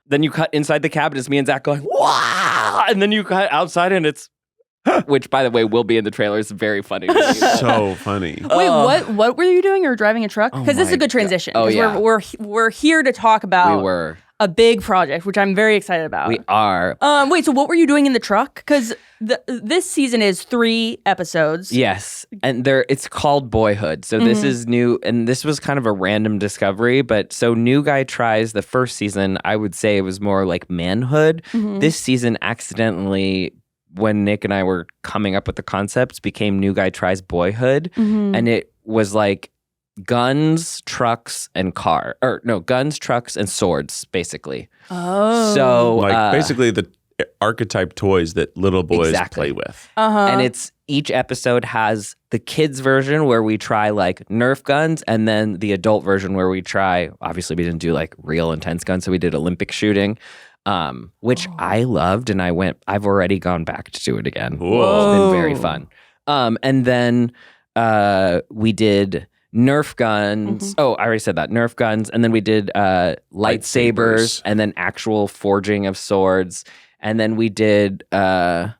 then you cut inside the cabin, it's me and Zach going, wow. And then you cut outside and it's, which by the way, will be in the trailer. It's very funny. So funny. Wait, what were you doing? You were driving a truck? Because this is a good transition. Oh, yeah. We're here to talk about a big project, which I'm very excited about. We are. Wait, so what were you doing in the truck? Because this season is 3 episodes. Yes, and it's called Boyhood. So this is new, and this was kind of a random discovery. But so New Guy Tries the first season, I would say it was more like manhood. This season accidentally, when Nick and I were coming up with the concepts, became New Guy Tries Boyhood. And it was like guns, trucks, and guns, trucks, and swords, basically. Oh. So Like basically the archetype toys that little boys Exactly. play with. and each episode has the kids version where we try like Nerf guns, and then the adult version where we try, obviously we didn't do like real intense guns, so we did Olympic shooting. Which I loved, and I've already gone back to do it again. Whoa. It's been very fun. And then we did Nerf guns. Oh, I already said that. Nerf guns. And then we did lightsabers, and then actual forging of swords. And then we did, what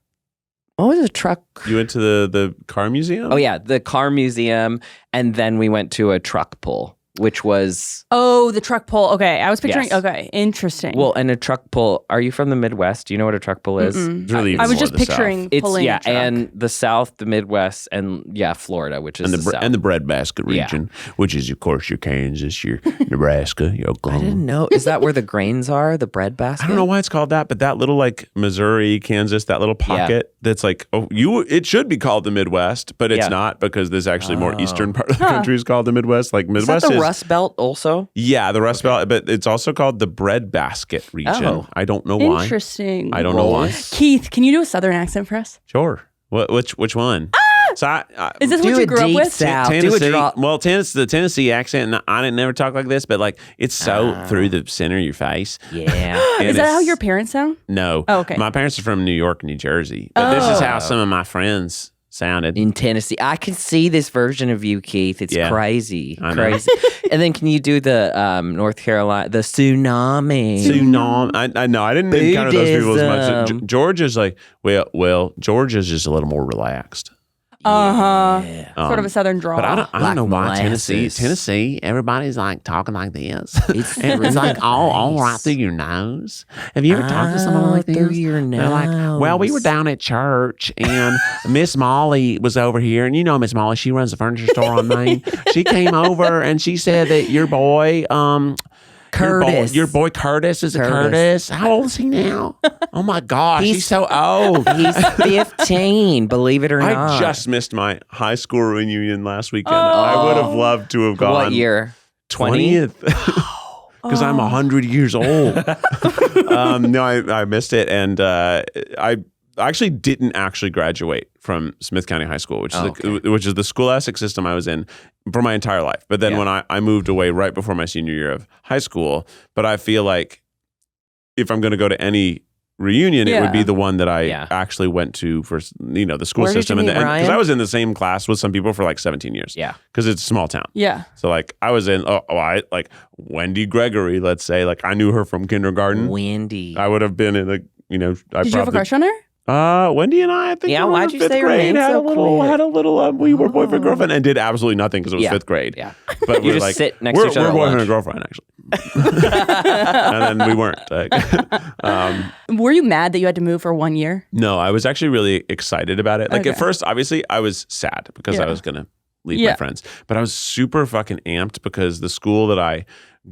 was the truck? You went to the car museum? Oh, yeah, the car museum. And then we went to a truck pull, which was... Oh, the truck pull. Okay, I was picturing... Yes. Okay, interesting. Well, and a truck pull... Are you from the Midwest? Do you know what a truck pull is? It's really I was more just the South. picturing pulling a truck. and the South, the Midwest, and Florida, which is And the South. and the breadbasket region, which is of course your Kansas, your Nebraska, your I Oklahoma. didn't know. Is that where the grains are? The bread basket? I don't know why it's called that, but that little like Missouri, Kansas, that little pocket that's like, it should be called the Midwest, but it's not, because this actually more eastern part of the country is called the Midwest. Like Midwest Is that the Rust Belt also? Yeah, the Rust Belt, but it's also called the breadbasket region. Oh. I don't know why. Interesting. I don't know why. Keith, can you do a Southern accent for us? Sure. Which one? So Is this Do what you a grew up deep with? South. Tennessee, Do a draw. well, the Tennessee accent, and I didn't never talk like this, but like it's so through the center of your face. Yeah. And Is that how it's- your parents sound? No. Oh, okay. My parents are from New York, New Jersey, but this is how some of my friends sounded. In Tennessee. I can see this version of you, Keith. It's Yeah. crazy. I know. Crazy. And then can you do the North Carolina, the tsunami? Tsunami. I know. I didn't encounter those people as much. Buddhism. Georgia's like, well, Georgia's just a little more relaxed. Sort of a southern drawl. But I don't know why molasses. Tennessee, everybody's like talking like this. It's like all right through your nose. Have you ever talked to someone like this? Through your nose. They're like, well, we were down at church and Miss Molly was over here. And you know Miss Molly, she runs a furniture store on Main. She came over and she said that your boy, Curtis. Your boy Curtis is a Curtis. How old is he now? Oh my gosh, he's so old. He's 15, believe it or not. I just missed my high school reunion last weekend. I would have loved to have gone. What year? 20th. Because I'm 100 years old. No, I missed it. And I actually didn't graduate from Smith County High School, which is the scholastic system I was in for my entire life. But then when I moved away right before my senior year of high school, but I feel like if I'm going to go to any reunion, it would be the one that I actually went to for, the school Where system. Did you meet Ryan? Because I was in the same class with some people for like 17 years. Yeah. Because it's a small town. Yeah. So like I was in, like Wendy Gregory, let's say, like I knew her from kindergarten. Wendy. I would have been in Did you have a crush on her? Wendy and I think why'd you say her name had so a little, quick? had a little, we were boyfriend girlfriend and did absolutely nothing because it was fifth grade. Yeah. But You we're just like, sit next to each other we're at boyfriend lunch. and girlfriend actually. And then we weren't. Were you mad that you had to move for 1 year? No, I was actually really excited about it. Like Okay. at first, obviously, I was sad because I was going to leave my friends. But I was super fucking amped because the school that I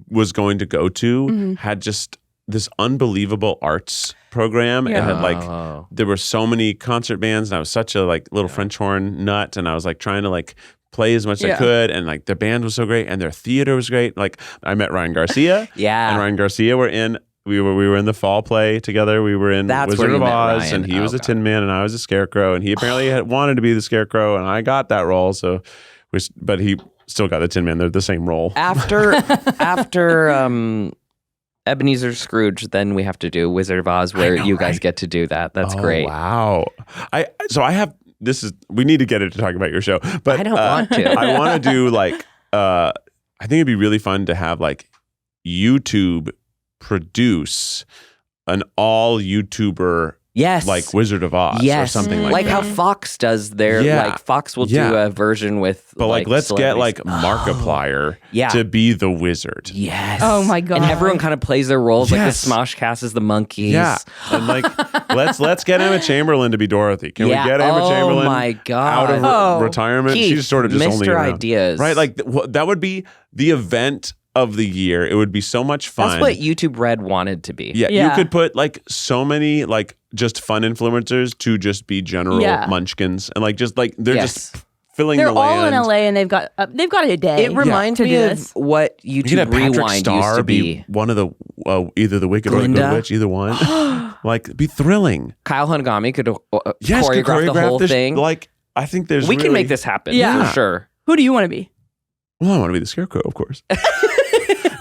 was going to go to had just this unbelievable arts program. It had like, there were so many concert bands and I was such a like little French horn nut and I was like trying to like play as much as I could and like their band was so great and their theater was great. Like I met Ryan Garcia. And Ryan Garcia we were in the fall play together. We were in That's Wizard where of you met Oz Ryan. and he was a Okay. Tin Man and I was a Scarecrow and he apparently had wanted to be the Scarecrow and I got that role. So, but he still got the Tin Man. They're the same role. After Ebenezer Scrooge, then we have to do Wizard of Oz, where you guys get to do that. That's great. Wow. We need to get into talking about your show, but I don't want to. I want to do like, I think it'd be really fun to have like YouTube produce an all YouTuber Yes. like Wizard of Oz or something like how Fox does their like Fox will do a version with but like let's get like celebrities. Markiplier Yeah. to be the wizard. Yes. Oh my God. And everyone kind of plays their roles like the Yes. Smosh cast is the monkeys. Yeah. And like let's get Emma Chamberlain to be Dorothy. Can we get Emma Chamberlain my God. out of retirement? Keith, She's sort of just only Mr. around. Ideas. Right? Like that would be the event of the year. It would be so much fun. That's what YouTube Red wanted to be. Yeah, Yeah. you could put like so many like just fun influencers to just be general munchkins and like just like they're just filling They're the land. all in LA and they've got a day. It reminds to me do of this. what You could YouTube have Patrick Rewind Starr used to be. one of the either the Wicked or the Glinda? Good Witch, either one. Like be thrilling. Kyle Hunagami could Yes, could choreograph the whole this, thing. Like I think there's We can really- make this happen Yeah. for sure. Who do you want to be? Well, I want to be the Scarecrow, of course.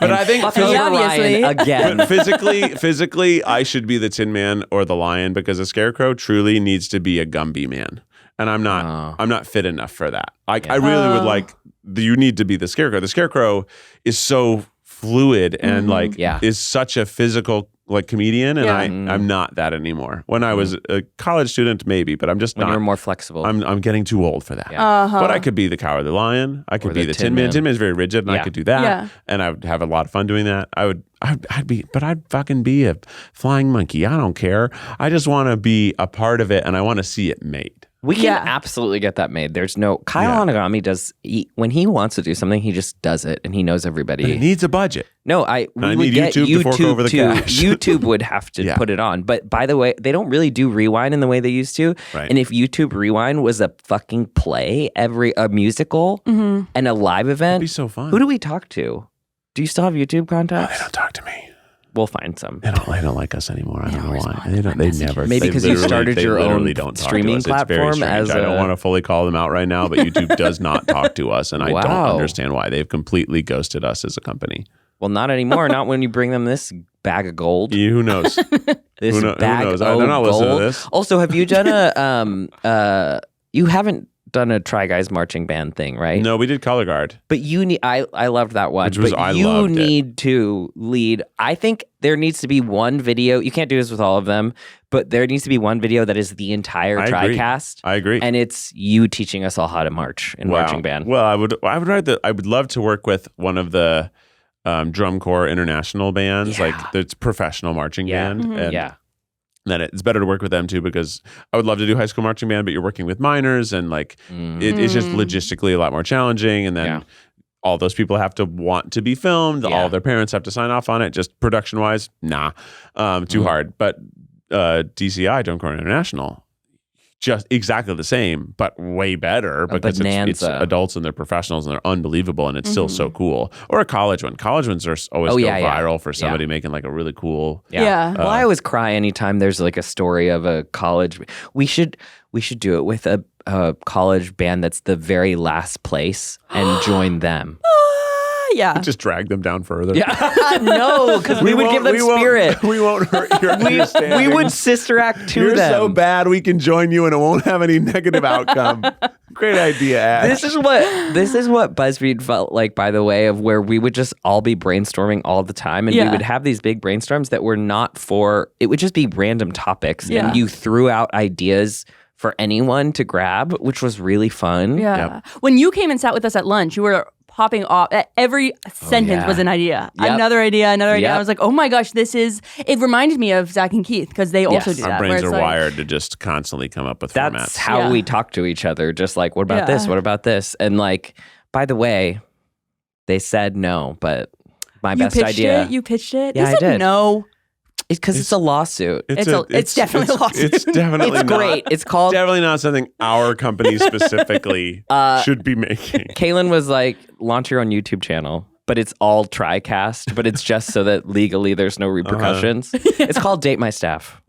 But I think Fuck over obviously. Ryan again. but physically, I should be the Tin Man or the Lion because a Scarecrow truly needs to be a Gumby man, and I'm not fit enough for that. I really would like. You need to be the Scarecrow. The Scarecrow is so fluid and like is such a physical like comedian, and I'm not that anymore. When I was a college student, maybe, but I'm just When not. you're more flexible. I'm getting too old for that. Uh-huh. But I could be the Cowardly Lion. I could Or be the the Tin Tin Man. Man. Tin Man's very rigid, and I could do that. Yeah. And I would have a lot of fun doing that. I'd fucking be a flying monkey. I don't care. I just want to be a part of it, and I want to see it made. We can Yeah. absolutely get that made. There's no Kyle Hunagami does when he wants to do something, he just does it, and he knows everybody. But it needs a budget. No, I we would need get YouTube to fork over the to cash. YouTube would have to put it on. But by the way, they don't really do Rewind in the way they used to. Right. And if YouTube Rewind was a fucking play, a musical and a live event, It'd be so fun. who do we talk to? Do you still have YouTube contacts? They don't talk to me. We'll find some. They don't like us anymore. I don't know why. They never. Maybe they 'cause you literally- started they your literally own don't talk to streaming us. It's very platform strange. as I don't a- want to fully call them out right now, but YouTube does not talk to us, and I don't Wow. understand why. They've completely ghosted us as a company. Well, not anymore. Not when you bring them this bag of gold. Who knows? This Who bag knows? of They're not listening to gold. this. Also, have you done you haven't done a Try Guys marching band thing, right? No, we did Color Guard. But you need, I loved that one. Which was, but I you loved it. need to lead. I think there needs to be one video. You can't do this with all of them, but there needs to be one video that is the entire TriCast. I agree. And it's you teaching us all how to march in marching band. Well, I would love to work with one of the drum corps international bands, like the professional marching band. And then it's better to work with them too, because I would love to do high school marching band, but you're working with minors, and like it's just logistically a lot more challenging. And then all those people have to want to be filmed. All their parents have to sign off on it. Just production wise, too hard. But DCI, Drum Corps International, just exactly the same, but way better, because it's adults and they're professionals and they're unbelievable, and it's still so cool. Or a college one. College ones are always go viral for somebody making like a really cool. Well, I always cry anytime there's like a story of a college. We should do it with a college band that's the very last place and join them. Just drag them down further. No, because we would give them spirit. We won't hurt your understanding. We would sister act to You're them. so bad, we can join you and it won't have any negative outcome. Great idea, Ash. This is what BuzzFeed felt like, by the way, of where we would just all be brainstorming all the time, and we would have these big brainstorms that were not for. It would just be random topics, and you threw out ideas for anyone to grab, which was really fun. When you came and sat with us at lunch, you were popping off. Every sentence was an idea. Another idea. I was like, oh my gosh, it reminded me of Zach and Keith, because they also do that. Our brains are wired to just constantly come up with formats. That's how we talk to each other. Just like, what about this? What about this? And like, by the way, they said no, but my best idea. You pitched it? Yeah, they said I did. No. It's because it's a lawsuit. It's definitely a lawsuit. It's definitely It's great. It's called... definitely not something our company specifically should be making. Kaylin was like, launch your own YouTube channel, but it's all TriCast, but it's just so that legally there's no repercussions. It's called Date My Staff.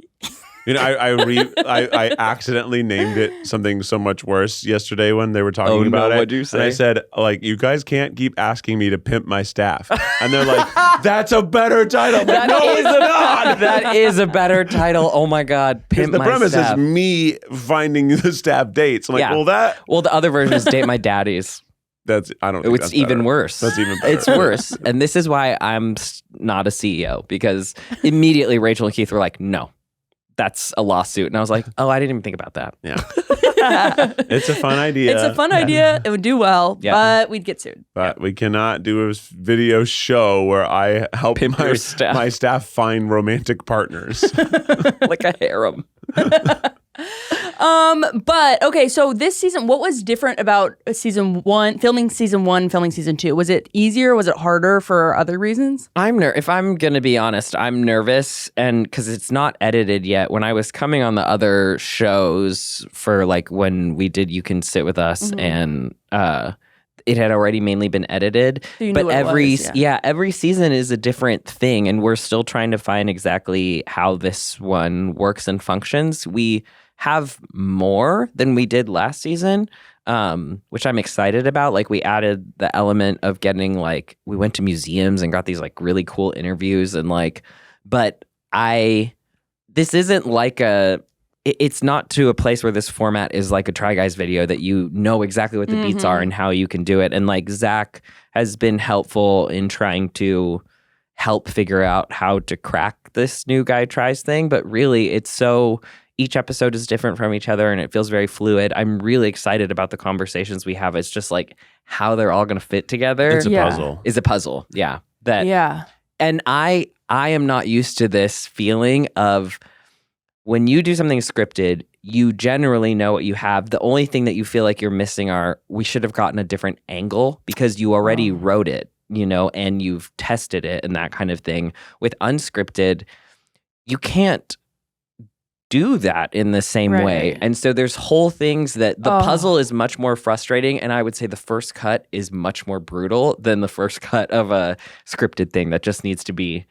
You know, I accidentally named it something so much worse yesterday when they were talking about it. What'd you say? And I said, like, you guys can't keep asking me to pimp my staff. And they're like, that's a better title. Like, no, it's not. That is a better title. Oh my God. Pimp the my premise staff. is me finding the staff dates. I'm like, well, the other version is Date My Daddies. It's even worse. That's even better. It's worse. And this is why I'm not a CEO, because immediately Rachel and Keith were like, no. That's a lawsuit. And I was like, oh, I didn't even think about that. Yeah. It's a fun idea. It's a fun idea. It would do well, but we'd get sued. But we cannot do a video show where I help my staff find romantic partners. Like a harem. But okay, so this season, what was different about season one, filming season 2? Was it easier? Was it harder for other reasons? If I'm going to be honest, I'm nervous, and because it's not edited yet. When I was coming on the other shows for like when we did You Can Sit With Us, and it had already mainly been edited. So but every season is a different thing, and we're still trying to find exactly how this one works and functions. We have more than we did last season, which I'm excited about. Like, we added the element of getting, like, we went to museums and got these like really cool interviews, and like, but this isn't like it's not to a place where this format is like a Try Guys video that you know exactly what the beats are and how you can do it. And like, Zach has been helpful in trying to help figure out how to crack this new guy tries thing. But really, each episode is different from each other, and it feels very fluid. I'm really excited about the conversations we have. It's just like how they're all going to fit together. It's a puzzle. Is a puzzle. Yeah. And I am not used to this feeling of, when you do something scripted, you generally know what you have. The only thing that you feel like you're missing we should have gotten a different angle, because you already wrote it, and you've tested it and that kind of thing. With unscripted, you can't do that in the same way. And so there's whole things that the puzzle is much more frustrating, and I would say the first cut is much more brutal than the first cut of a scripted thing that just needs to be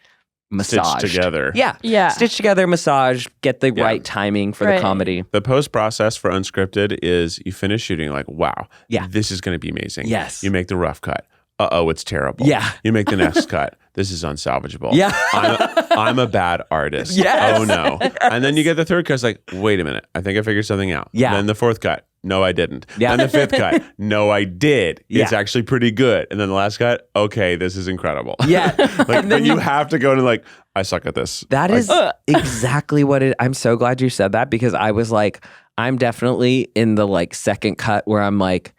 massaged. Stitched together. Yeah. Stitched together, massaged, get the right timing for the comedy. The post process for unscripted is you finish shooting like, wow, this is going to be amazing. Yes. You make the rough cut. Uh-oh, it's terrible. Yeah. You make the next cut. This is unsalvageable. Yeah. I'm a bad artist. Yes. Oh no. And then you get the third cut. It's like, wait a minute. I think I figured something out. Yeah. Then the fourth cut. no, I didn't. Yeah. And the fifth cut, no, I did. It's Yeah. actually pretty good. And then the last cut, okay, this is incredible. Yeah. Like, but you have to go and like, I suck at this. That is exactly what it. I'm so glad you said that because I was like, I'm definitely in the like second cut where I'm like,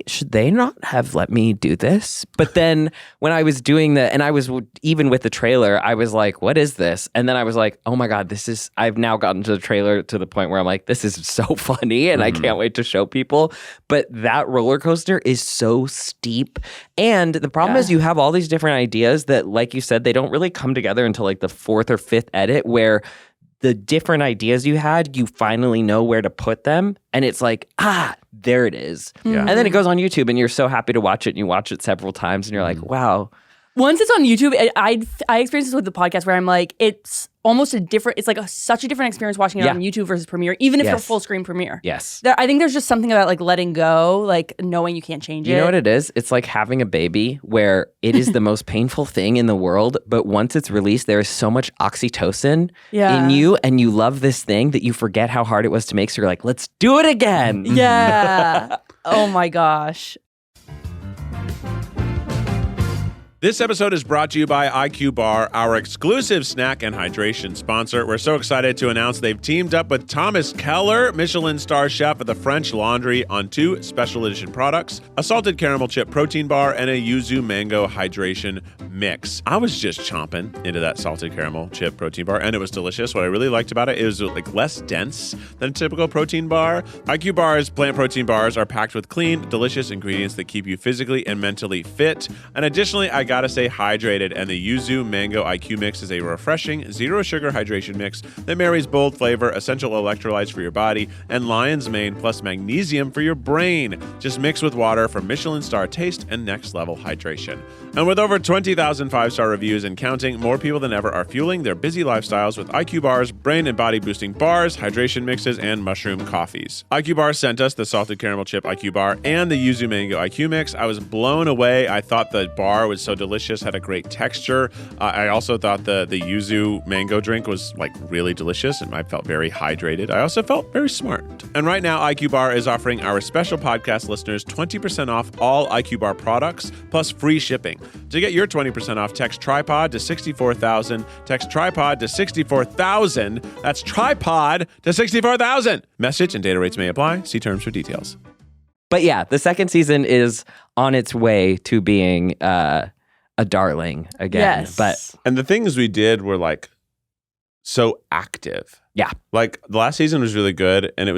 should they not have let me do this? But then when I was doing and I was even with the trailer, I was like, what is this? And then I was like, oh my God, I've now gotten to the trailer to the point where I'm like, this is so funny and I can't wait to show people. But that roller coaster is so steep. And the problem is you have all these different ideas that, like you said, they don't really come together until like the fourth or fifth edit where the different ideas you had, you finally know where to put them. And it's like, there it is. Yeah. And then it goes on YouTube and you're so happy to watch it and you watch it several times and you're like, wow. Once it's on YouTube, I experienced this with the podcast where I'm like, it's almost such a different experience watching it on YouTube versus Premiere, even if you're full screen Premiere. Yes. I think there's just something about like letting go, like knowing you can't change it. You know what it is? It's like having a baby where it is the most painful thing in the world, but once it's released, there is so much oxytocin in you and you love this thing that you forget how hard it was to make. So you're like, let's do it again. Yeah. Oh my gosh. This episode is brought to you by IQ Bar, our exclusive snack and hydration sponsor. We're so excited to announce they've teamed up with Thomas Keller, Michelin star chef at the French Laundry, on 2 special edition products, a salted caramel chip protein bar and a yuzu mango hydration mix. I was just chomping into that salted caramel chip protein bar, and it was delicious. What I really liked about it was like less dense than a typical protein bar. IQ Bar's plant protein bars are packed with clean, delicious ingredients that keep you physically and mentally fit. And additionally, I gotta stay hydrated, and the Yuzu Mango IQ Mix is a refreshing, zero-sugar hydration mix that marries bold flavor, essential electrolytes for your body, and lion's mane plus magnesium for your brain. Just mix with water for Michelin star taste and next-level hydration. And with over 20,000 5-star reviews and counting, more people than ever are fueling their busy lifestyles with IQ Bars, brain and body-boosting bars, hydration mixes, and mushroom coffees. IQ Bar sent us the salted caramel chip IQ Bar and the Yuzu Mango IQ Mix. I was blown away. I thought the bar was so delicious, had a great texture. I also thought the Yuzu Mango drink was like really delicious, and I felt very hydrated. I also felt very smart. And right now, IQ Bar is offering our special podcast listeners 20% off all IQ Bar products, plus free shipping. To get your 20% off, text tripod to 64,000. Text tripod to 64,000. That's tripod to 64,000. Message and data rates may apply. See terms for details. But yeah, the second season is on its way to being a darling again. Yes. And the things we did were like so active. Yeah. Like the last season was really good, and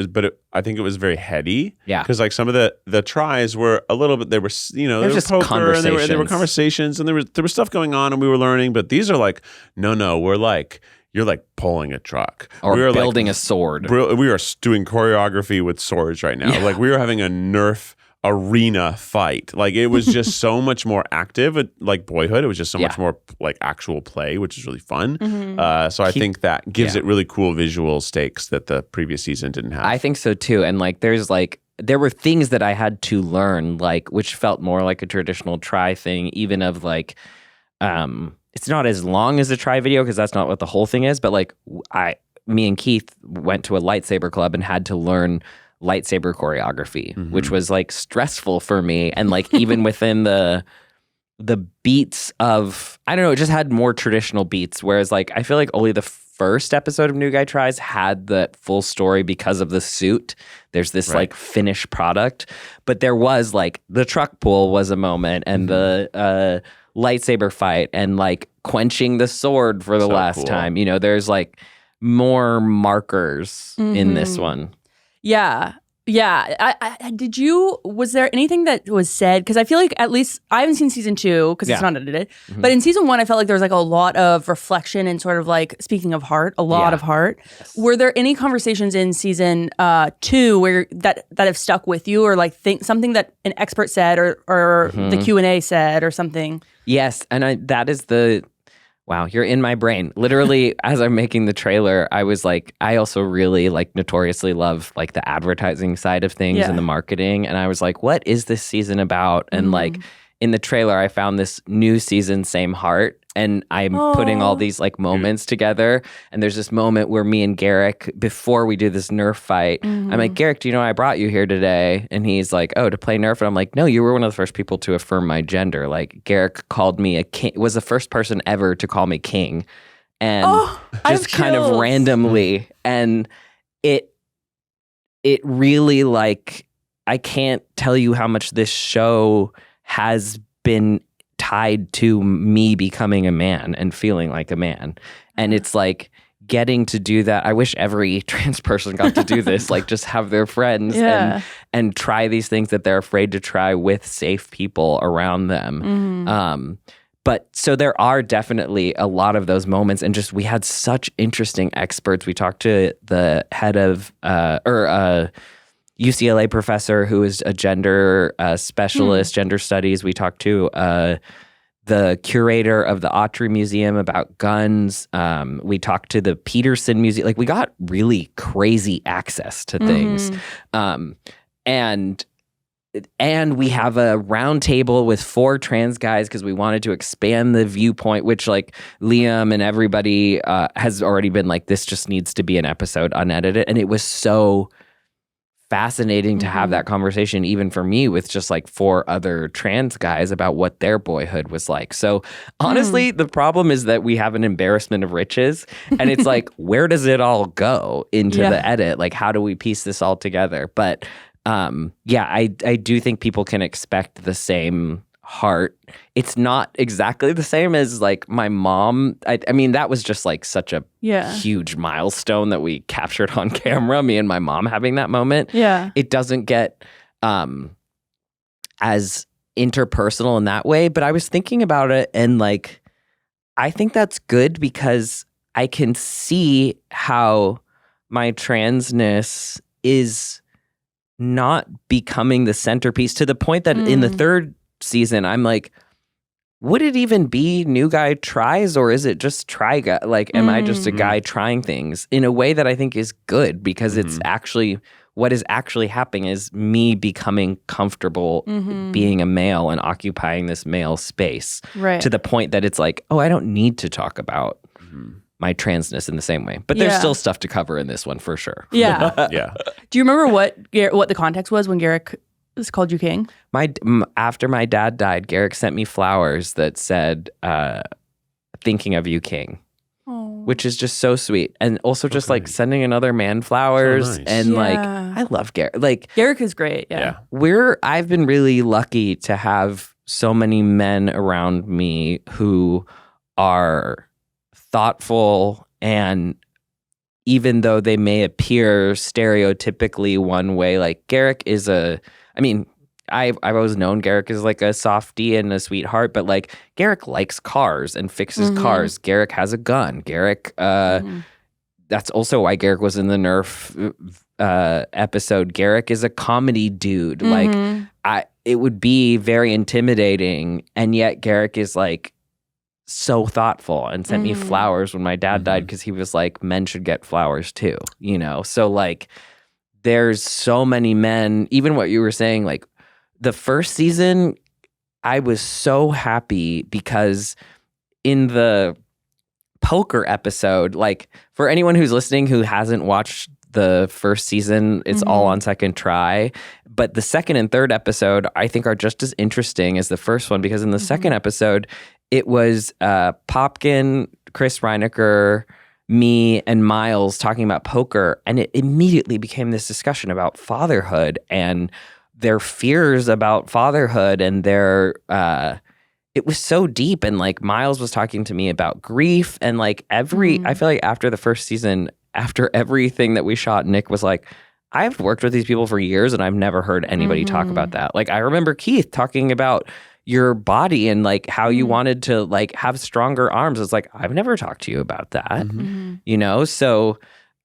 I think it was very heady. Yeah. Because like some of the tries were a little bit, there were, there was just poker, and there were conversations. conversations, and there was stuff going on, and we were learning. But these are like, no, we're like, you're like pulling a truck. Or we are building a sword. We are doing choreography with swords right now. Yeah. Like we were having a Nerf arena fight. Like it was just so much more active. Like Boyhood, it was just so much more like actual play, which is really fun. So I think that gives it really cool visual stakes that the previous season didn't have. I think so too. And like there were things that I had to learn, like which felt more like a traditional try thing, even of like it's not as long as a try video because that's not what the whole thing is, but like me and Keith went to a lightsaber club and had to learn lightsaber choreography, which was like stressful for me. And like even within the beats of, I don't know, it just had more traditional beats. Whereas like, I feel like only the first episode of New Guy Tries had the full story because of the suit. There's this like finished product, but there was like the truck pull was a moment and the lightsaber fight and like quenching the sword for the last time. You know, there's like more markers in this one. Yeah. Was there anything that was said? Because I feel like at least, I haven't seen season 2 because it's not edited. But in season 1, I felt like there was like a lot of reflection and sort of like, speaking of heart, a lot of heart. Yes. Were there any conversations in season 2 where that have stuck with you, or like something that an expert said or the Q&A said or something? Yes. And that is wow, you're in my brain. Literally, as I'm making the trailer, I was like, I also really like notoriously love like the advertising side of things and the marketing. And I was like, what is this season about? And like, in the trailer, I found this new season, Same Heart. And I'm putting all these like moments together. And there's this moment where me and Garrick, before we do this Nerf fight, I'm like, Garrick, do you know I brought you here today? And he's like, oh, to play Nerf? And I'm like, no, you were one of the first people to affirm my gender. Like, Garrick called me a king, was the first person ever to call me king. And just kind of randomly. And it really, like, I can't tell you how much this show has been tied to me becoming a man and feeling like a man. And it's like getting to do that. I wish every trans person got to do this, like just have their friends and try these things that they're afraid to try with safe people around them. But so there are definitely a lot of those moments, and just we had such interesting experts. We talked to the head of UCLA professor who is a gender specialist, gender studies. We talked to the curator of the Autry Museum about guns. We talked to the Peterson Museum. Like, we got really crazy access to things. And we have a round table with 4 trans guys because we wanted to expand the viewpoint, which like Liam and everybody has already been like, this just needs to be an episode unedited. And it was so fascinating to have that conversation, even for me, with just like 4 other trans guys about what their boyhood was like. So honestly, the problem is that we have an embarrassment of riches, and it's like, where does it all go into the edit? Like, how do we piece this all together? But I do think people can expect the same heart. It's not exactly the same as like my mom. I mean, that was just like such a huge milestone that we captured on camera, me and my mom having that moment. Yeah. It doesn't get as interpersonal in that way, but I was thinking about it, and like, I think that's good because I can see how my transness is not becoming the centerpiece, to the point that in the 3rd season, I'm like, would it even be new guy tries, or is it just try guy? Like, am I just a guy trying things in a way that I think is good, because it's actually what is actually happening is me becoming comfortable being a male and occupying this male space, to the point that it's like, oh, I don't need to talk about my transness in the same way. But there's still stuff to cover in this one for sure. Yeah. Do you remember what the context was when Garrick called you king? After my dad died, Garrick sent me flowers that said, thinking of you, king. Aww. Which is just so sweet. And also just like sending another man flowers. So nice. And like, I love Garrick. Like, Garrick is great. I've been really lucky to have so many men around me who are thoughtful, and even though they may appear stereotypically one way, like Garrick is I've always known Garrick is like a softie and a sweetheart, but like Garrick likes cars and fixes cars. Garrick has a gun. Garrick, that's also why Garrick was in the Nerf episode. Garrick is a comedy dude. Like, it would be very intimidating, and yet Garrick is like so thoughtful and sent me flowers when my dad died, because he was like, men should get flowers too, you know? So like, there's so many men, even what you were saying, like the first season, I was so happy because in the poker episode, like for anyone who's listening who hasn't watched the first season, it's all on second try. But the second and third episode, I think, are just as interesting as the first one, because in the second episode, it was Popkin, Chris Reinecker, me, and Miles talking about poker, and it immediately became this discussion about fatherhood and their fears about fatherhood, and their it was so deep. And like, Miles was talking to me about grief, and like I feel like after the first season, after everything that we shot, Nick was like, I've worked with these people for years and I've never heard anybody talk about that. Like, I remember Keith talking about your body and like how you wanted to like have stronger arms. It's like, I've never talked to you about that, you know? So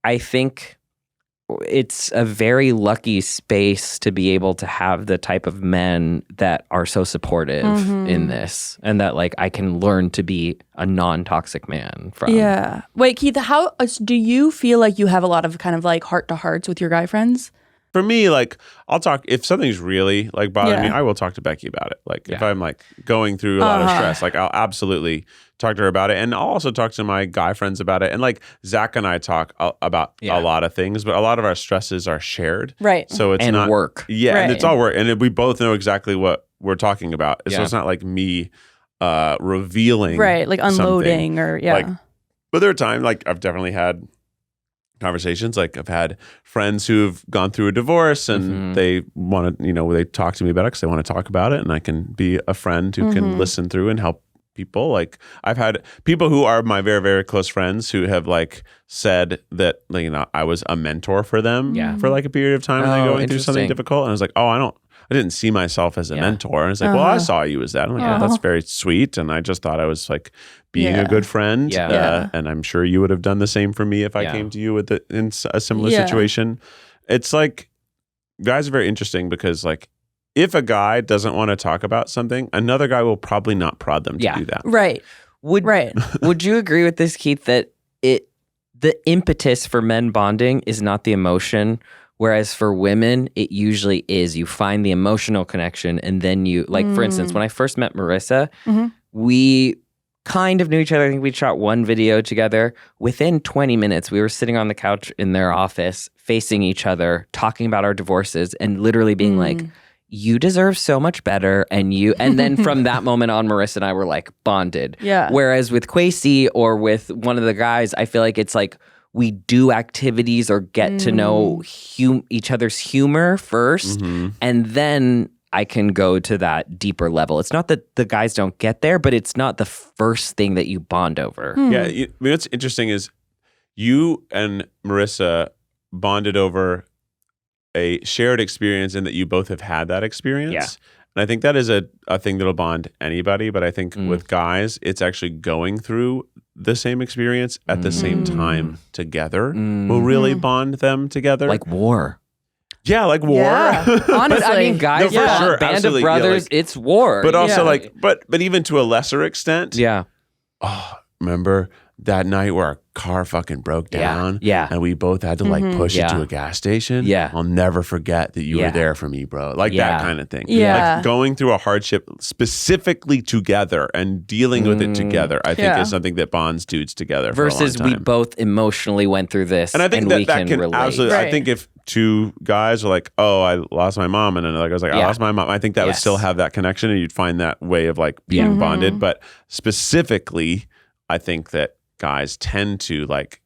I think it's a very lucky space to be able to have the type of men that are so supportive in this, and that like I can learn to be a non-toxic man from. Yeah. Wait, Keith, how do you feel like you have a lot of kind of like heart to hearts with your guy friends? for me, like I'll talk if something's really like bothering me, Yeah. I will talk to Becky about it. Like if I'm like going through a lot of stress, like I'll absolutely talk to her about it. And I'll also talk to my guy friends about it. And like Zach and I talk about a lot of things, but a lot of our stresses are shared. Right. So it's and not work. Yeah. Right. And it's all work. And we both know exactly what we're talking about. So it's not like me revealing. Right. Like unloading something. or Like, but there are times like I've definitely had conversations. Like I've had friends who've gone through a divorce and they want to, they talk to me about it because they want to talk about it, and I can be a friend who can listen through and help people. Like I've had people who are my very, very close friends who have like said that, I was a mentor for them for like a period of time when they're going through something difficult. And I was like, I didn't see myself as a mentor. And it's like, well, I saw you as that. I'm like, yeah, that's very sweet. And I just thought I was like being a good friend. And I'm sure you would have done the same for me if I came to you in a similar situation. It's like, guys are very interesting because like, if a guy doesn't want to talk about something, another guy will probably not prod them to do that. Right. Would you agree with this, Keith, that the impetus for men bonding is not the emotion, whereas for women, it usually is. You find the emotional connection, and then you, like, for instance, when I first met Marissa, we kind of knew each other. I think we shot one video together. Within 20 minutes, we were sitting on the couch in their office, facing each other, talking about our divorces, and literally being like, you deserve so much better. And then from that moment on, Marissa and I were like bonded. Yeah. Whereas with Quincy or with one of the guys, I feel like it's like we do activities or get to know each other's humor first. And then I can go to that deeper level. It's not that the guys don't get there, but it's not the first thing that you bond over. Yeah. What's interesting is you and Marissa bonded over a shared experience, and that you both have had that experience. Yeah. And I think that is a thing that'll bond anybody. But I think with guys, it's actually going through the same experience at the same time together will really bond them together. Like war. Yeah, like war. Yeah, honestly. But I mean, guys, No, for sure, band absolutely. of brothers, it's war. But also but even to a lesser extent. yeah. Oh, remember that night where our car fucking broke down? Yeah. And we both had to like push it to a gas station? Yeah. I'll never forget that you were there for me, bro. Like that kind of thing. Yeah. Like going through a hardship specifically together and dealing with it together, I think is something that bonds dudes together Versus for a long time. we both emotionally went through this, And I think we that can relate. absolutely, Right. I think if two guys are like, oh, I lost my mom, and another guy's like, I lost my mom, I think that would still have that connection, and you'd find that way of like being bonded. But specifically, I think that guys tend to like,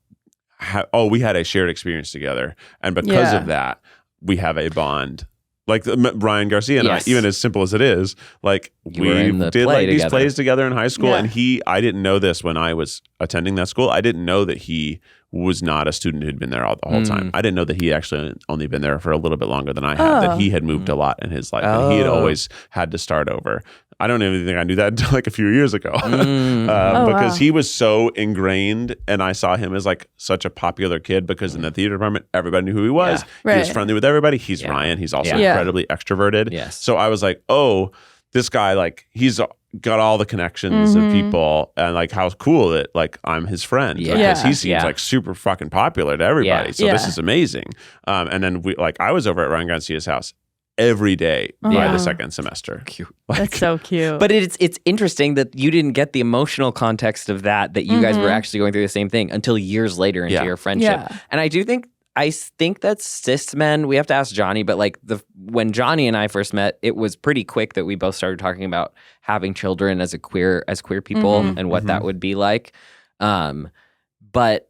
we had a shared experience together, and because of that, we have a bond. Like Ryan Garcia and I, even as simple as it is, like we did like these plays together in high school, and I didn't know this when I was attending that school. I didn't know that he was not a student who'd been there the whole time. I didn't know that he actually only been there for a little bit longer than I had, that he had moved a lot in his life, and he had always had to start over. I don't even think I knew that until like a few years ago because he was so ingrained, and I saw him as like such a popular kid because in the theater department, everybody knew who he was. He was friendly with everybody. He's Ryan. He's also incredibly extroverted. Yes. So I was like, oh, this guy, like he's got all the connections of people, and like how cool that like I'm his friend because he seems like super fucking popular to everybody. So this is amazing. And then I was over at Ryan Garcia's house every day by the second semester. Cute. That's so cute. But it's interesting that you didn't get the emotional context of that you guys were actually going through the same thing until years later into your friendship. Yeah. And I think that cis men, we have to ask Johnny, but like when Johnny and I first met, it was pretty quick that we both started talking about having children as queer people and what that would be like. But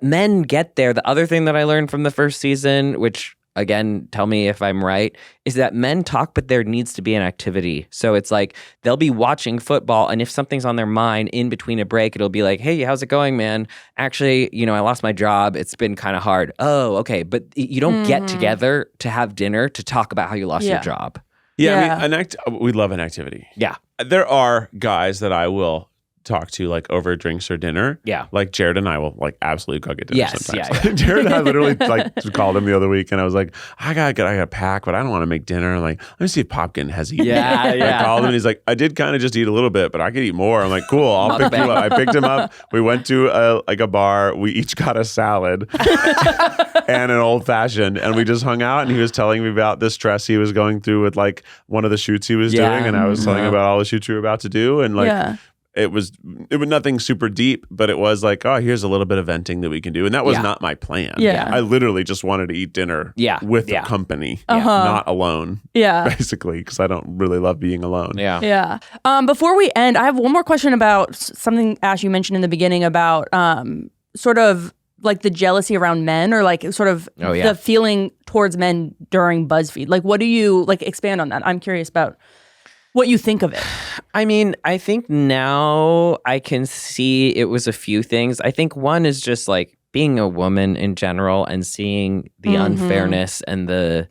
men get there. The other thing that I learned from the first season, which again, tell me if I'm right, is that men talk, but there needs to be an activity. So it's like they'll be watching football, and if something's on their mind in between a break, it'll be like, hey, how's it going, man? Actually, I lost my job. It's been kind of hard. Oh, okay. But you don't get together to have dinner to talk about how you lost your job. Yeah. I mean, we love an activity. Yeah. There are guys that I will talk to like over drinks or dinner. Yeah. Like Jared and I will like absolutely go get dinner Yes, sometimes. yeah. Jared and I literally like called him the other week and I was like, I gotta pack, but I don't want to make dinner. Like, let me see if Popkin has eaten. Yeah, yeah. I called him and he's like, I did kind of just eat a little bit, but I could eat more. I'm like, cool, I'll pick you up. I picked him up. We went to a bar. We each got a salad and an old fashioned, and we just hung out. And he was telling me about the stress he was going through with like one of the shoots he was doing, and I was telling him about all the shoots we were about to do, and like. It was nothing super deep, but it was like, oh, here's a little bit of venting that we can do. And that was not my plan. Yeah. I literally just wanted to eat dinner with the company, not alone. Yeah. Basically, because I don't really love being alone. Yeah. Yeah. Before we end, I have one more question about something, Ash, you mentioned in the beginning about sort of like the jealousy around men, or like sort of the feeling towards men during BuzzFeed. Like, what do you, like, expand on that? I'm curious about what you think of it. I mean, I think now I can see it was a few things. I think one is just like being a woman in general and seeing the unfairness and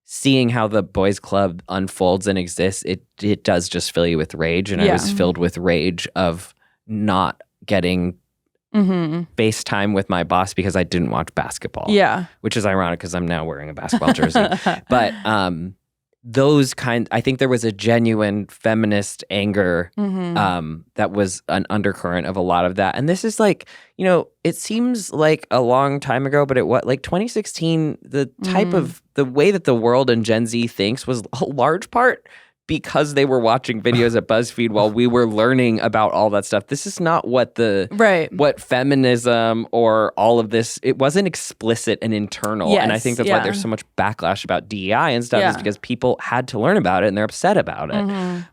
seeing how the boys club unfolds and exists. It does just fill you with rage. And I was filled with rage of not getting face time with my boss because I didn't watch basketball. Yeah. Which is ironic because I'm now wearing a basketball jersey. But I think there was a genuine feminist anger that was an undercurrent of a lot of that. And this is like, you know, it seems like a long time ago, but like 2016, the type of the way that the world and Gen Z thinks was a large part because they were watching videos at BuzzFeed while we were learning about all that stuff. This is not what what feminism or all of this, it wasn't explicit and internal. Yes, and I think that's why there's so much backlash about DEI and stuff is because people had to learn about it and they're upset about it.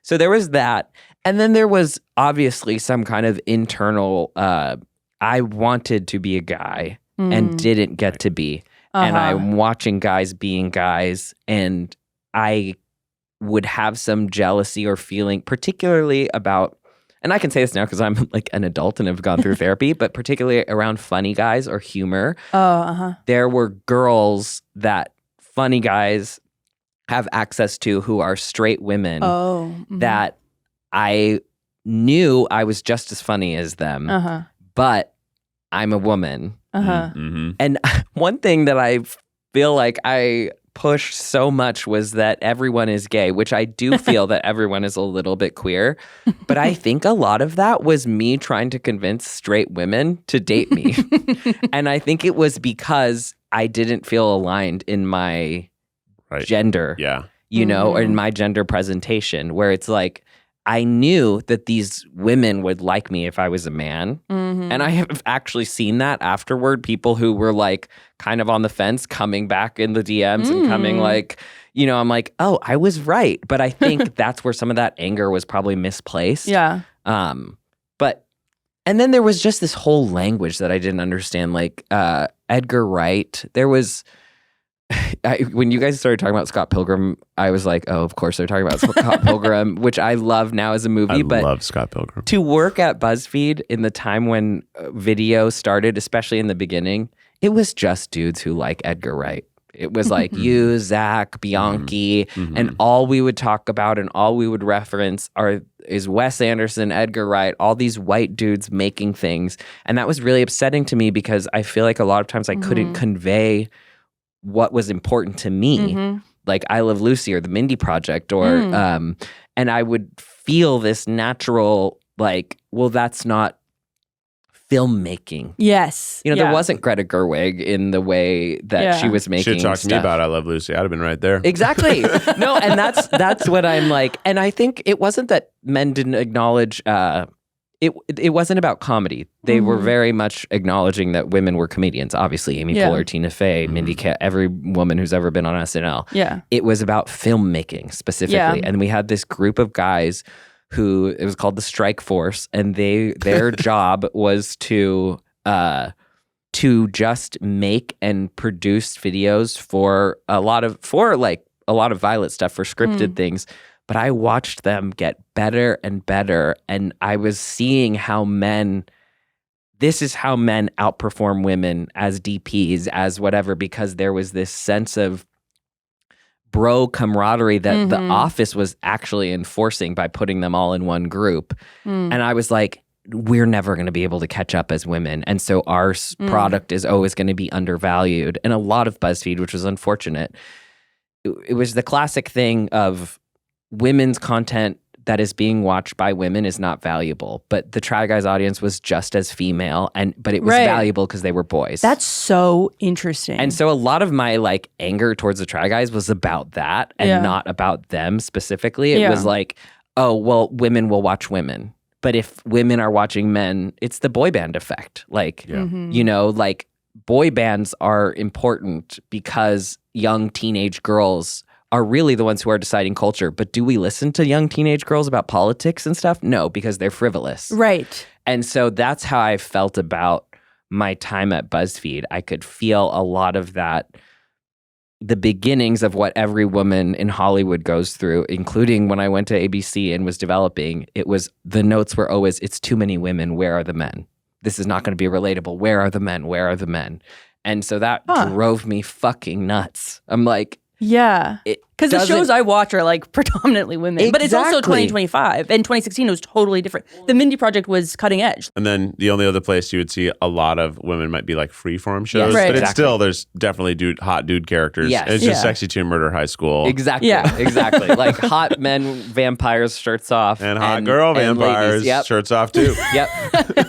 So there was that. And then there was obviously some kind of internal, I wanted to be a guy and didn't get to be. And I'm watching guys being guys, and I would have some jealousy or feeling, particularly about, and I can say this now because I'm like an adult and have gone through therapy, but particularly around funny guys or humor. There were girls that funny guys have access to who are straight women that I knew I was just as funny as them, but I'm a woman. And one thing that I feel like I pushed so much was that everyone is gay, which I do feel that everyone is a little bit queer. But I think a lot of that was me trying to convince straight women to date me. And I think it was because I didn't feel aligned in my gender, you know, or in my gender presentation, where it's like, I knew that these women would like me if I was a man. And I have actually seen that afterward. People who were like kind of on the fence coming back in the DMs and coming like, you know, I'm like, oh, I was right. But I think that's where some of that anger was probably misplaced. Yeah. But, and then there was just this whole language that I didn't understand. Like Edgar Wright, there was... when you guys started talking about Scott Pilgrim, I was like, oh, of course they're talking about Scott Pilgrim, which I love now as a movie. I love Scott Pilgrim. To work at BuzzFeed in the time when video started, especially in the beginning, it was just dudes who like Edgar Wright. It was like you, Zach, Bianchi, and all we would talk about and all we would reference is Wes Anderson, Edgar Wright, all these white dudes making things. And that was really upsetting to me because I feel like a lot of times I couldn't convey what was important to me, like I Love Lucy or the Mindy Project, or and I would feel this natural like, well, that's not filmmaking. Yes, you know, there wasn't Greta Gerwig in the way that she was making. Should have talked stuff. to me about I Love Lucy. I'd have been right there. Exactly. No, and that's what I'm like. And I think it wasn't that men didn't acknowledge. It wasn't about comedy. They were very much acknowledging that women were comedians. Obviously, Amy Poehler, Tina Fey, Mindy Kaling, every woman who's ever been on SNL. Yeah. It was about filmmaking specifically. And we had this group of guys who, it was called the Strike Force, and their job was to just make and produce videos for a lot of Violet stuff, for scripted things. But I watched them get better and better, and I was seeing how this is how men outperform women as DPs, as whatever, because there was this sense of bro camaraderie that The Office was actually enforcing by putting them all in one group. And I was like, we're never going to be able to catch up as women. And so our product is always going to be undervalued. And a lot of BuzzFeed, which was unfortunate, it was the classic thing of women's content that is being watched by women is not valuable. But the Try Guys audience was just as female, but it was valuable because they were boys. That's so interesting. And so a lot of my like anger towards the Try Guys was about that and not about them specifically. It was like, oh, well, women will watch women. But if women are watching men, it's the boy band effect. Like, you know, like boy bands are important because young teenage girls are really the ones who are deciding culture. But do we listen to young teenage girls about politics and stuff? No, because they're frivolous. Right. And so that's how I felt about my time at BuzzFeed. I could feel a lot of that, the beginnings of what every woman in Hollywood goes through, including when I went to ABC and was developing. It was, the notes were always, it's too many women, where are the men? This is not going to be relatable. Where are the men? Where are the men? And so that drove me fucking nuts. I'm like, yeah. Because the shows I watch are like predominantly women. But it's also 2025. In 2016, it was totally different. The Mindy Project was cutting edge. And then the only other place you would see a lot of women might be like freeform shows. Right. But it's still, there's definitely hot dude characters. Yes. It's just Sexy Teen Murder High School. Exactly. Yeah. Exactly. Like hot men vampires, shirts off. And hot girl vampires, shirts off too. Yep.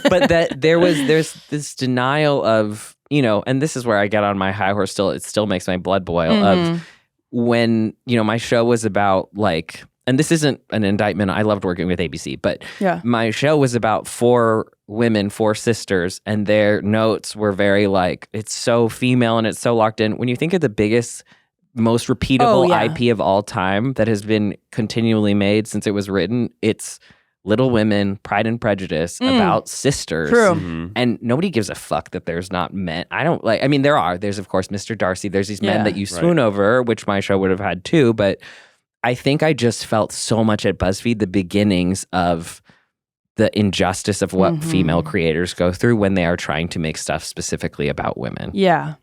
But there's this denial of, you know, and this is where I get on my high horse still. It still makes my blood boil of when, you know, my show was about like, and this isn't an indictment, I loved working with ABC, but my show was about 4 women, 4 sisters, and their notes were very like, it's so female and it's so locked in. When you think of the biggest, most repeatable IP of all time that has been continually made since it was written, it's Little Women, Pride and Prejudice, about sisters. True. And nobody gives a fuck that there's not men. There's of course Mr. Darcy. There's these men that you swoon over, which my show would have had too. But I think I just felt so much at BuzzFeed, the beginnings of the injustice of what female creators go through when they are trying to make stuff specifically about women. Yeah.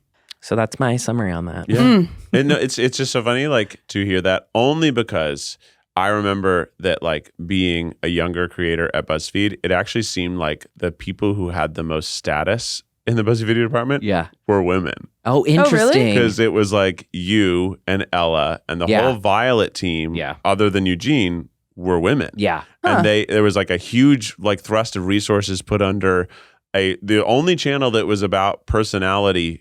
So that's my summary on that. Yeah. And no, it's just so funny like to hear that, only because I remember that like being a younger creator at BuzzFeed, it actually seemed like the people who had the most status in the BuzzFeed video department were women. Oh, interesting. Because it was like you and Ella and the whole Violet team, other than Eugene, were women. Yeah. And there was like a huge like thrust of resources put under the only channel that was about personalities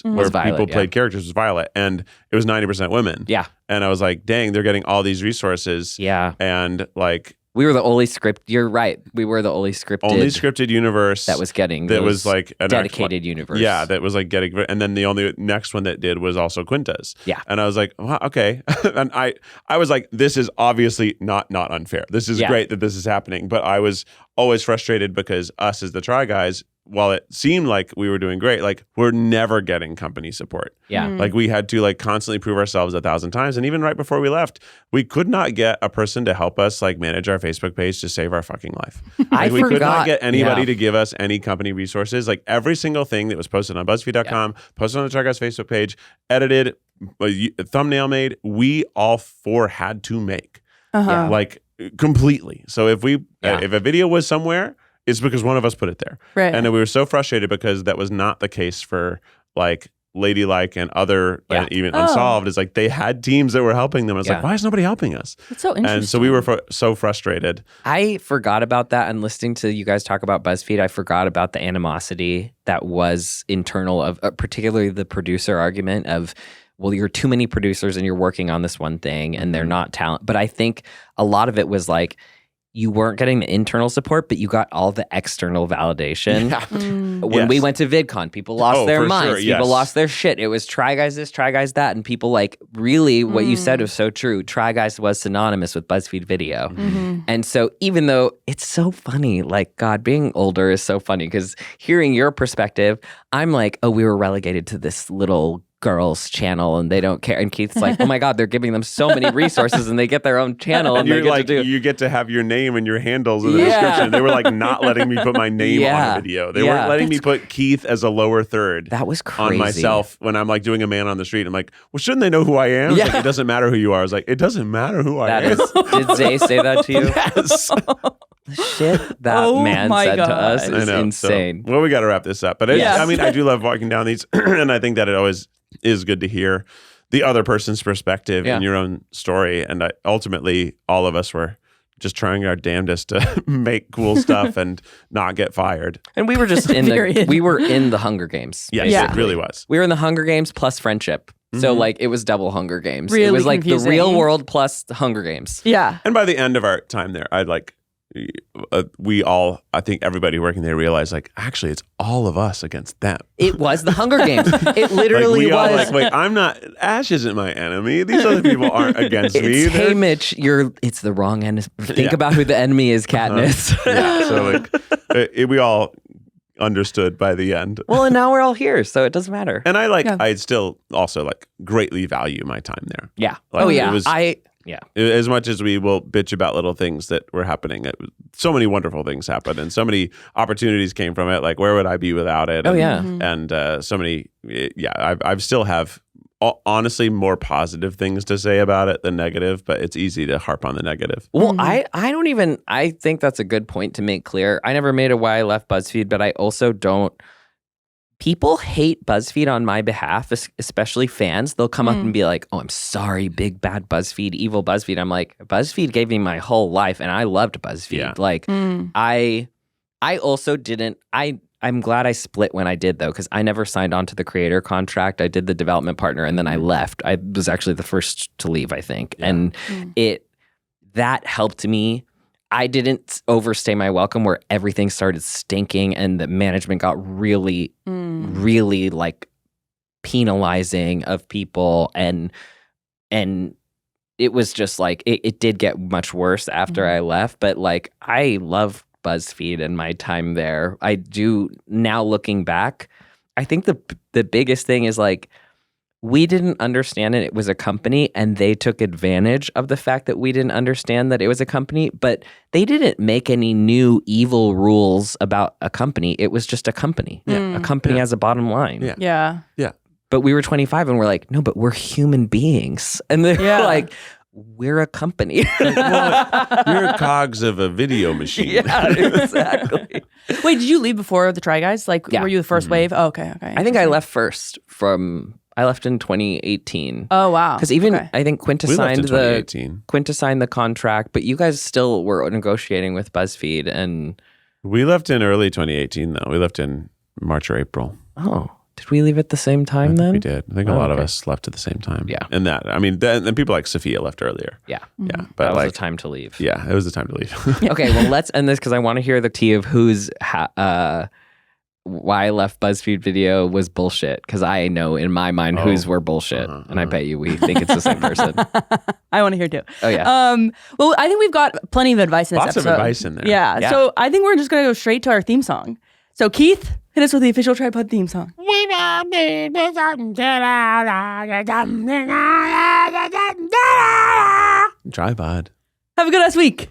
where Violet, people played characters was Violet, and it was 90% women. Yeah. And I was like, dang, they're getting all these resources. Yeah. And like, we were the only you're right. We were the only scripted universe that was getting that was like an dedicated universe. Yeah, that was like getting, and then the only next one that did was also Quintes. Yeah. And I was like, well, okay. And I was like, this is obviously not unfair. This is great that this is happening. But I was always frustrated because us as the Try Guys, while it seemed like we were doing great, like we're never getting company support. Yeah. Like we had to like constantly prove ourselves 1,000 times. And even right before we left, we could not get a person to help us like manage our Facebook page to save our fucking life. Like, we could not get anybody to give us any company resources. Like every single thing that was posted on BuzzFeed.com, posted on the Try Guys Facebook page, edited, thumbnail made, we all 4 had to make. Like completely. So if if a video was somewhere, it's because one of us put it there. Right. And we were so frustrated because that was not the case for like Ladylike and other and even Unsolved. It's like they had teams that were helping them. It's like, why is nobody helping us? It's so interesting. And so we were so frustrated. I forgot about that, and listening to you guys talk about BuzzFeed, I forgot about the animosity that was internal of particularly the producer argument of, well, you're too many producers and you're working on this one thing and they're not talent. But I think a lot of it was like, you weren't getting the internal support, but you got all the external validation. When we went to VidCon, people lost their minds. People lost their shit. It was Try Guys this, Try Guys that. And people like, really, what you said was so true. Try Guys was synonymous with BuzzFeed video. And so even though it's so funny, like, God, being older is so funny because hearing your perspective, I'm like, oh, we were relegated to this little girls' channel and they don't care. And Keith's like, oh my God, they're giving them so many resources and they get their own channel and you're they like, get to do. you get to have your name and your handles in the description. They were like not letting me put my name on a video. They weren't letting me put Keith as a lower third. That was crazy. On myself when I'm like doing a man on the street. I'm like, well, shouldn't they know who I am? It's like, it doesn't matter who you are. I was like, it doesn't matter who I am. Did Zay say that to you? Yes. The shit that man said to us is insane. So, well, we got to wrap this up. But I mean, I do love walking down these, and I think that it always is good to hear the other person's perspective in your own story. And ultimately, all of us were just trying our damnedest to make cool stuff and not get fired. And we were just in the Hunger Games. Yes, it really was. We were in the Hunger Games plus friendship. So like it was double Hunger Games. Really it was like confusing. the real world plus the Hunger Games. Yeah. And by the end of our time there, I'd like we all, I think everybody working there realized like, actually, it's all of us against them. It was the Hunger Games. It literally like, we was. all wait, I'm not, Ash isn't my enemy. These other people aren't against me. Hey, Mitch, it's the wrong enemy. Think about who the enemy is, Katniss. So like, we all understood by the end. Well, and now we're all here, so it doesn't matter. And I still also like greatly value my time there. Yeah. Like, it was, as much as we will bitch about little things that were happening, so many wonderful things happened and so many opportunities came from it. Like, where would I be without it? And so many, I still have honestly more positive things to say about it than negative, but it's easy to harp on the negative. Well, I think that's a good point to make clear. I never made a why I left BuzzFeed, but I also don't. People hate BuzzFeed on my behalf, especially fans. They'll come up and be like, oh, I'm sorry, big bad BuzzFeed, evil BuzzFeed. I'm like, BuzzFeed gave me my whole life and I loved BuzzFeed. Yeah. Like, I also didn't, I'm glad I split when I did though, because I never signed on to the creator contract. I did the development partner and then I left. I was actually the first to leave, I think. Yeah. And that helped me. I didn't overstay my welcome where everything started stinking and the management got really, really like penalizing of people. And it was just like, it did get much worse after I left. But like, I love BuzzFeed and my time there. I do now looking back. I think the biggest thing is like, we didn't understand it was a company and they took advantage of the fact that we didn't understand that it was a company, but they didn't make any new evil rules about a company. It was just a company. A company has a bottom line. Yeah. But we were 25 and we're like, no, but we're human beings. And they're like, we're a company. You're cogs of a video machine. Yeah, exactly. Wait, did you leave before the Try Guys? Like, were you the first wave? Oh, okay. I think I left first I left in 2018. Oh, wow. Because I think Quinta signed the contract, but you guys still were negotiating with BuzzFeed and... We left in early 2018 though. We left in March or April. Oh, did we leave at the same time then? We did. I think a lot of us left at the same time. Yeah. And then people like Sophia left earlier. Yeah. Yeah. But that was the time to leave. Yeah, it was the time to leave. Okay, well, let's end this because I want to hear the tea of who's... why I left BuzzFeed video was bullshit, because I know in my mind whose were bullshit, and I bet you we think it's the same person. I want to hear too. Oh yeah. Well, I think we've got plenty of advice in this episode. Lots of advice in there. Yeah. So I think we're just gonna go straight to our theme song. So Keith, hit us with the official Tripod theme song. Tripod. Have a good ass week.